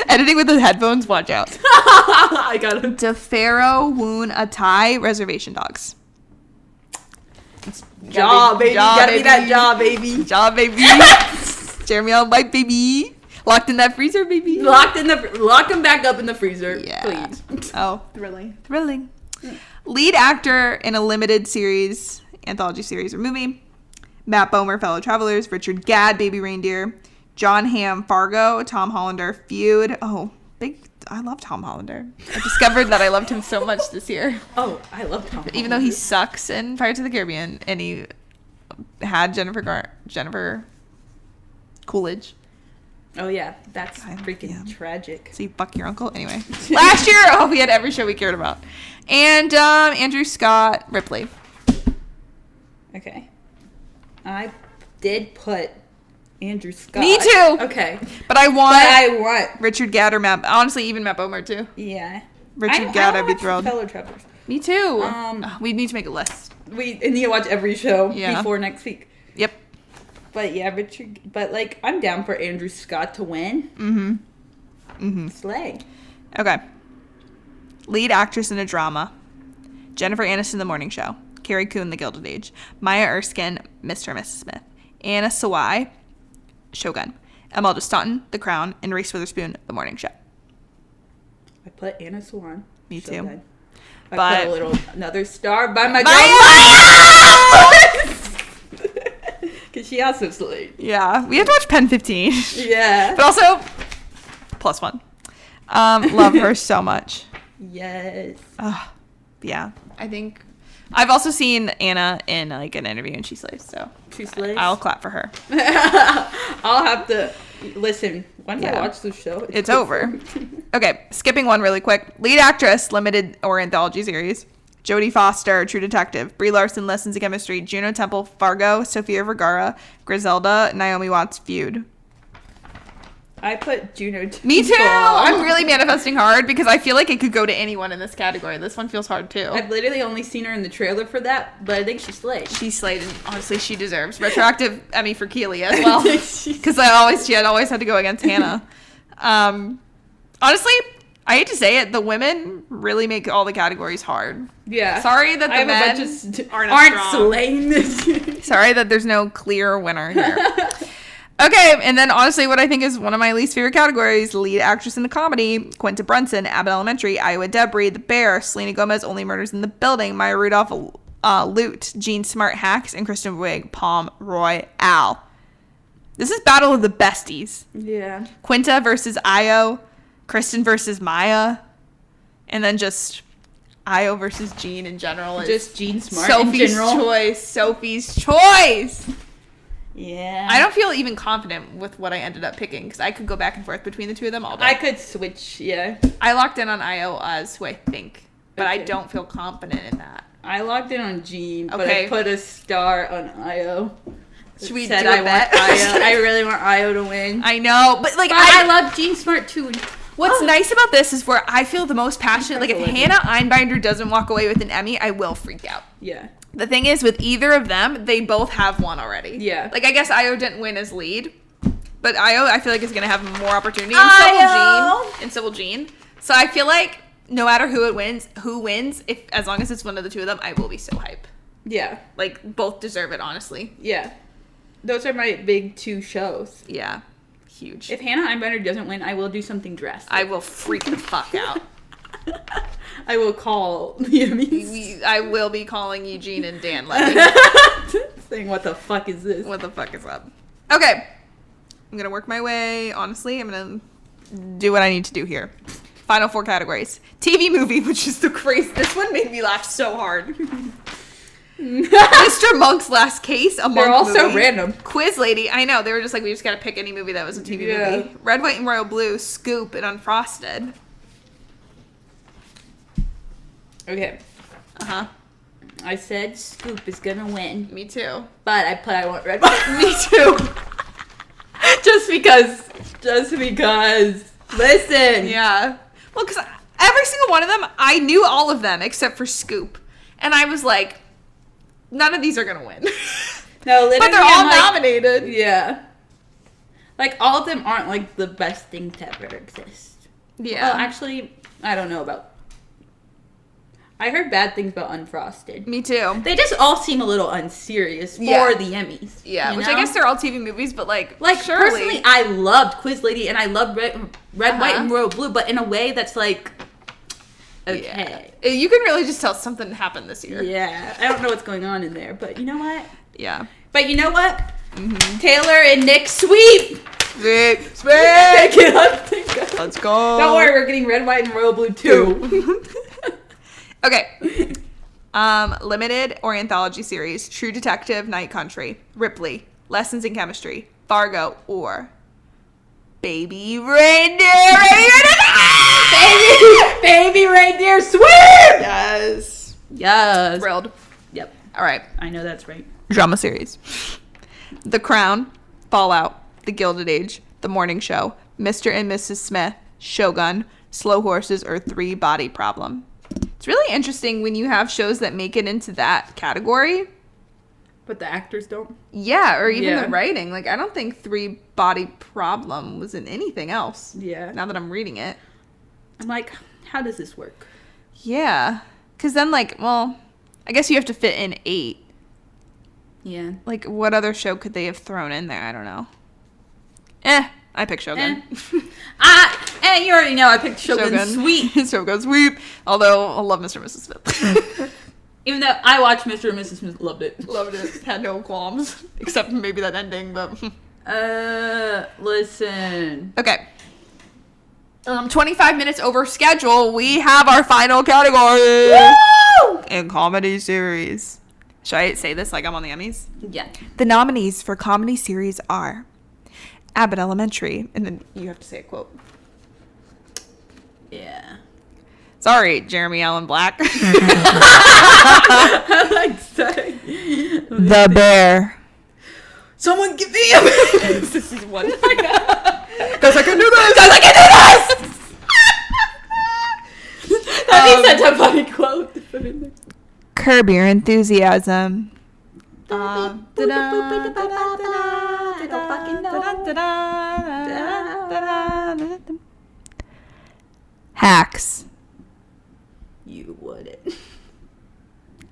editing with the headphones, watch out. I got him. DeFaro Woon Atai, Reservation Dogs. Jaw, baby. Jaw, Gotta be baby. that jaw, baby. Jaw, baby. Jeremy Allen White, baby. Locked in that freezer, baby. Lock him back up in the freezer, Yeah. please. Oh, Thrilling. Lead actor in a limited series, anthology series, or movie: Matt Bomer, Fellow Travelers; Richard Gadd, Baby Reindeer; John Hamm, Fargo; Tom Hollander, Feud. Oh, I love Tom Hollander. I discovered that I loved him so much this year. Oh, I love Tom. Even though he sucks in Pirates of the Caribbean, and he had Jennifer Coolidge. Oh yeah, that's Yeah. freaking tragic. So you fuck your uncle? Anyway. Last year, we had every show we cared about. And Andrew Scott Ripley. Okay. I did put Andrew Scott. Me too. Okay. But I want want. Richard Gadd or Matt. Honestly, even Matt Bomer too. Yeah. Richard Gadd, I'd be watch thrilled. Fellow Travelers. Me too. Um, We need to make a list. We need to watch every show Yeah. before next week. Yep. But yeah, but like, I'm down for Andrew Scott to win. Slay. Okay. Lead actress in a drama: Jennifer Aniston, The Morning Show; Carrie Coon, The Gilded Age; Maya Erskine, Mr. and Mrs. Smith; Anna Sawai, Shogun; Imelda Staunton, The Crown; and Reese Witherspoon, The Morning Show. I put Anna Swan. Me too. Shogun. I But- put another star by my Maya! girl Maya! Because she also slayed. Yeah, we have to watch Pen 15. Yeah. But also, +1. Love her so much. Yes. Yeah, I think I've also seen Anna in like an interview and she slays, so She slays. I'll clap for her. I'll have to listen. Once I Yeah. watch the show, It's over. Okay, skipping one really quick. Lead actress, limited or anthology series: Jodie Foster, True Detective; Brie Larson, Lessons in Chemistry; Juno Temple, Fargo; Sofia Vergara, Griselda; Naomi Watts, Feud. I put Juno. Me too. Temple. I'm really manifesting hard because I feel like it could go to anyone in this category. This one feels hard too. I've literally only seen her in the trailer for that, but I think she slayed. She slayed, and honestly, she deserves retroactive Emmy for Keely as well, because she had always had to go against Hannah. Honestly, I hate to say it, the women really make all the categories hard. Yeah. Sorry that the men aren't slaying this year. Sorry that there's no clear winner here. Okay, and then honestly, what I think is one of my least favorite categories: lead actress in a comedy: Quinta Brunson, Abbott Elementary; Iowa Debris, The Bear; Selena Gomez, Only Murders in the Building; Maya Rudolph, Loot; Jean Smart, Hacks; and Kristen Wiig, Palm Royale. This is battle of the besties. Yeah. Quinta versus Io, Kristen versus Maya, and then just Io versus Jean in general is just Jean Smart Sophie's in general. choice. Sophie's choice. Yeah. I don't feel even confident with what I ended up picking because I could go back and forth between the two of them all day. I could switch, yeah. I locked in on Io as who I think, but I Okay. don't feel confident in that. I logged in on Jean, but Okay. I put a star on Io. Should we Said do a I bet? want Io. I really want Io to win. I know, but like But I love Jean Smart too. what's nice about this is where I feel the most passionate. Like if Living. Hannah Einbinder doesn't walk away with an Emmy, I will freak out. Yeah. The thing is, with either of them, they both have one already. Yeah. Like, I guess Io didn't win as lead, but Io, I feel like, is going to have more opportunity. And so will Jean. So I feel like no matter who wins, if as long as it's one of the two of them, I will be so hype. Yeah. Like, both deserve it, honestly. Yeah. Those are my big two shows. Yeah. Huge. If Hannah Einbinder doesn't win, I will do something drastic. I will freak the fuck out. I will call the Emmys. I will be calling Eugene and Dan Levy. Saying, what the fuck is this? What the fuck is up? Okay. I'm going to work my way. Honestly, I'm going to do what I need to do here. Final 4 categories. TV movie, which is the crazy. This one made me laugh so hard. Mr. Monk's Last Case, a Monk They're all so movie. random. Quiz Lady, I know. They were just like, we just got to pick any movie that was a TV movie. Red, White, and Royal Blue, Scoop, and Unfrosted. Okay. Uh-huh. I said Scoop is gonna win. Me too. But I want Red White. Me too. Just because. Listen. Yeah. Well, because every single one of them, I knew all of them except for Scoop. And I was like, none of these are going to win. No, literally. But they're all nominated. Yeah. Like, all of them aren't, like, the best thing to ever exist. Yeah. Well, actually, I don't know about... I heard bad things about Unfrosted. Me too. They just all seem a little unserious for the Emmys. Yeah, you which know? I guess they're all TV movies, but like personally, surely. I loved Quiz Lady and I loved Red, White, and Royal Blue, but in a way that's like, okay. Yeah. You can really just tell something happened this year. Yeah, I don't know what's going on in there, but you know what? Yeah. But you know what? Mm-hmm. Taylor and Nick sweep! Sweep! Let's go! Don't worry, we're getting Red, White, and Royal Blue too. Okay. Limited or anthology series, True Detective, Night Country, Ripley, Lessons in Chemistry, Fargo, or Baby Reindeer. Baby Reindeer sweep! Yes. Yes. Thrilled. Yep. All right. I know that's right. Drama series. The Crown, Fallout, The Gilded Age, The Morning Show, Mr. and Mrs. Smith, Shogun, Slow Horses, or Three Body Problem. It's really interesting when you have shows that make it into that category. But the actors don't? Yeah, or even the writing. Like, I don't think Three Body Problem was in anything else. Yeah. Now that I'm reading it. I'm like, how does this work? Yeah. Because then, like, well, I guess you have to fit in 8. Yeah. Like, what other show could they have thrown in there? I don't know. I picked Shogun. And you already know I picked Shogun Sweep. Shogun Sweep. Although, I love Mr. and Mrs. Smith. Even though I watched Mr. and Mrs. Smith, loved it. Loved it. Had no qualms. Except maybe that ending, but... Listen. Okay. 25 minutes over schedule, we have our final category. Woo! In comedy series. Should I say this like I'm on the Emmys? Yeah. The nominees for comedy series are Abbott Elementary, and then you have to say a quote. Yeah. Sorry, Jeremy Allen Black. I like saying. The Bear. Someone give me a This is one. Because I can do this! I can do this! That'd be such a funny quote to put in there. Curb Your Enthusiasm. Hacks. You wouldn't.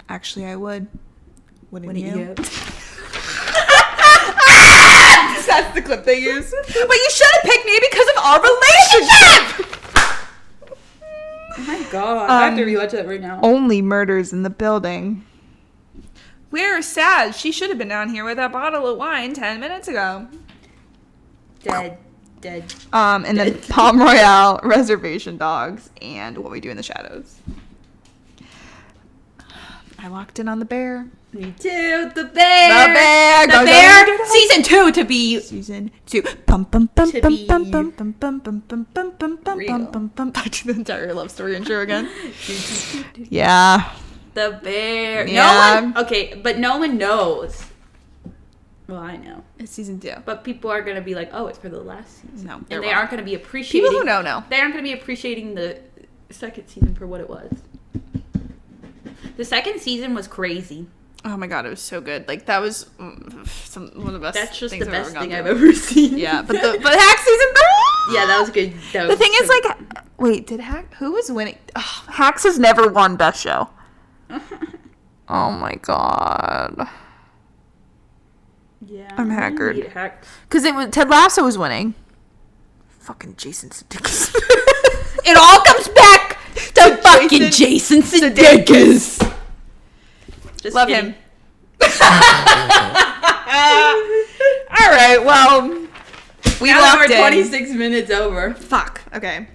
Actually, I would. Wouldn't you? That's the clip they use. But you should have picked me because of our relationship! Oh my god. I have to rewatch that right now. Only Murders in the Building. We're sad. She should have been down here with that bottle of wine 10 minutes ago. Dead. And then Palm Royale, Reservation Dogs, and What We Do in the Shadows. I locked in on the bear. Me too. The bear. The The bear. Season 2 to be. Season 2. Pum pum pum To pum be pum pum pum pum pum pum pum pum pum real. pum pum. Back to the entire love story intro again. Yeah. The bear. Yeah. No one. Okay, but no one knows. Well, I know. It's season 2. But people are gonna be like, "Oh, it's for the last season." No, and they're they wrong. aren't gonna be appreciating. People who know. They aren't gonna be appreciating the second season for what it was. The second season was crazy. Oh my god, it was so good. Like that was one of the best. That's just things the I've best ever thing gone I've through. ever seen. Yeah, but Hack season 3. Yeah, that was good. That The was thing is, so- like, wait, did who was winning? Ugh, Hacks has never won Best Show. Oh my god. Yeah, I'm haggard. hate hacks. Because Ted Lasso was winning. Fucking Jason Sudeikis. It all comes back to fucking Jason Sudeikis. Just Love kidding. him. All right, well, we Now locked we're in. 26 minutes over. Fuck. Okay.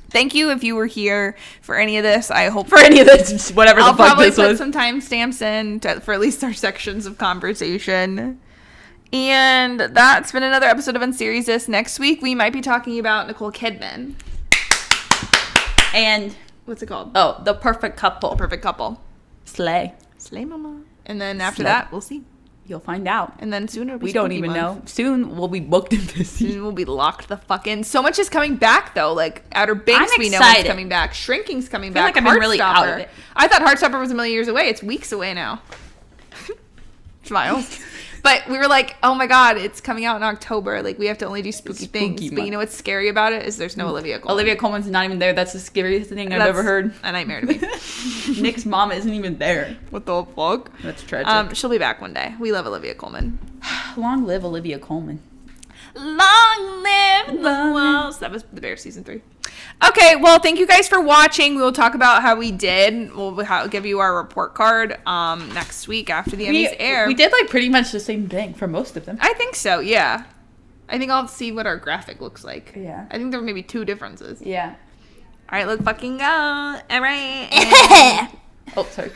Thank you if you were here for any of this. I hope For any of this, whatever I'll the fuck probably this put was. some timestamps in for at least our sections of conversation. And that's been another episode of Unseriesous. Next week, we might be talking about Nicole Kidman. And What's it called? oh, the perfect couple. The Perfect Couple. Slay. Slay Mama. And then after Slay. that, we'll see. You'll find out. And then soon it'll be We don't spooky even month. know. Soon we'll be booked into season. Soon we'll be locked the fuck in. So much is coming back though. Like Outer Banks, I'm we know it's excited. coming back. Shrinking's coming I feel back. like I've been really out of Heartstopper. it. I thought Heartstopper was a million years away. It's weeks away now. Smiles. But we were like, oh my god, it's coming out in October. Like we have to only do spooky things. But you month. know what's scary about it is there's no Olivia Colman. Olivia Colman's not even there. That's the scariest thing I've That's ever heard. A nightmare to me. Nick's mom isn't even there. What the fuck? That's tragic. She'll be back one day. We love Olivia Colman. Long live Olivia Colman. Long live the walls. That was The Bear season 3. Okay, well, thank you guys for watching. We will talk about how we did. We'll give you our report card next week after the Emmys air. We did like pretty much the same thing for most of them. I think so, yeah. I think I'll see what our graphic looks like. Yeah. I think there were maybe 2 differences. Yeah. All right, let's fucking go. All right. Oh, sorry.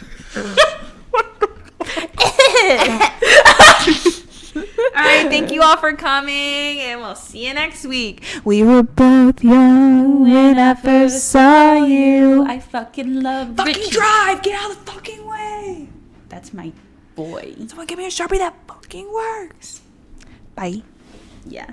All right, thank you all for coming, and we'll see you next week. We were both young when I first saw you. I fucking love Fucking Richie. drive! Get out of the fucking way! That's my boy. Someone give me a Sharpie that fucking works. Bye. Yeah.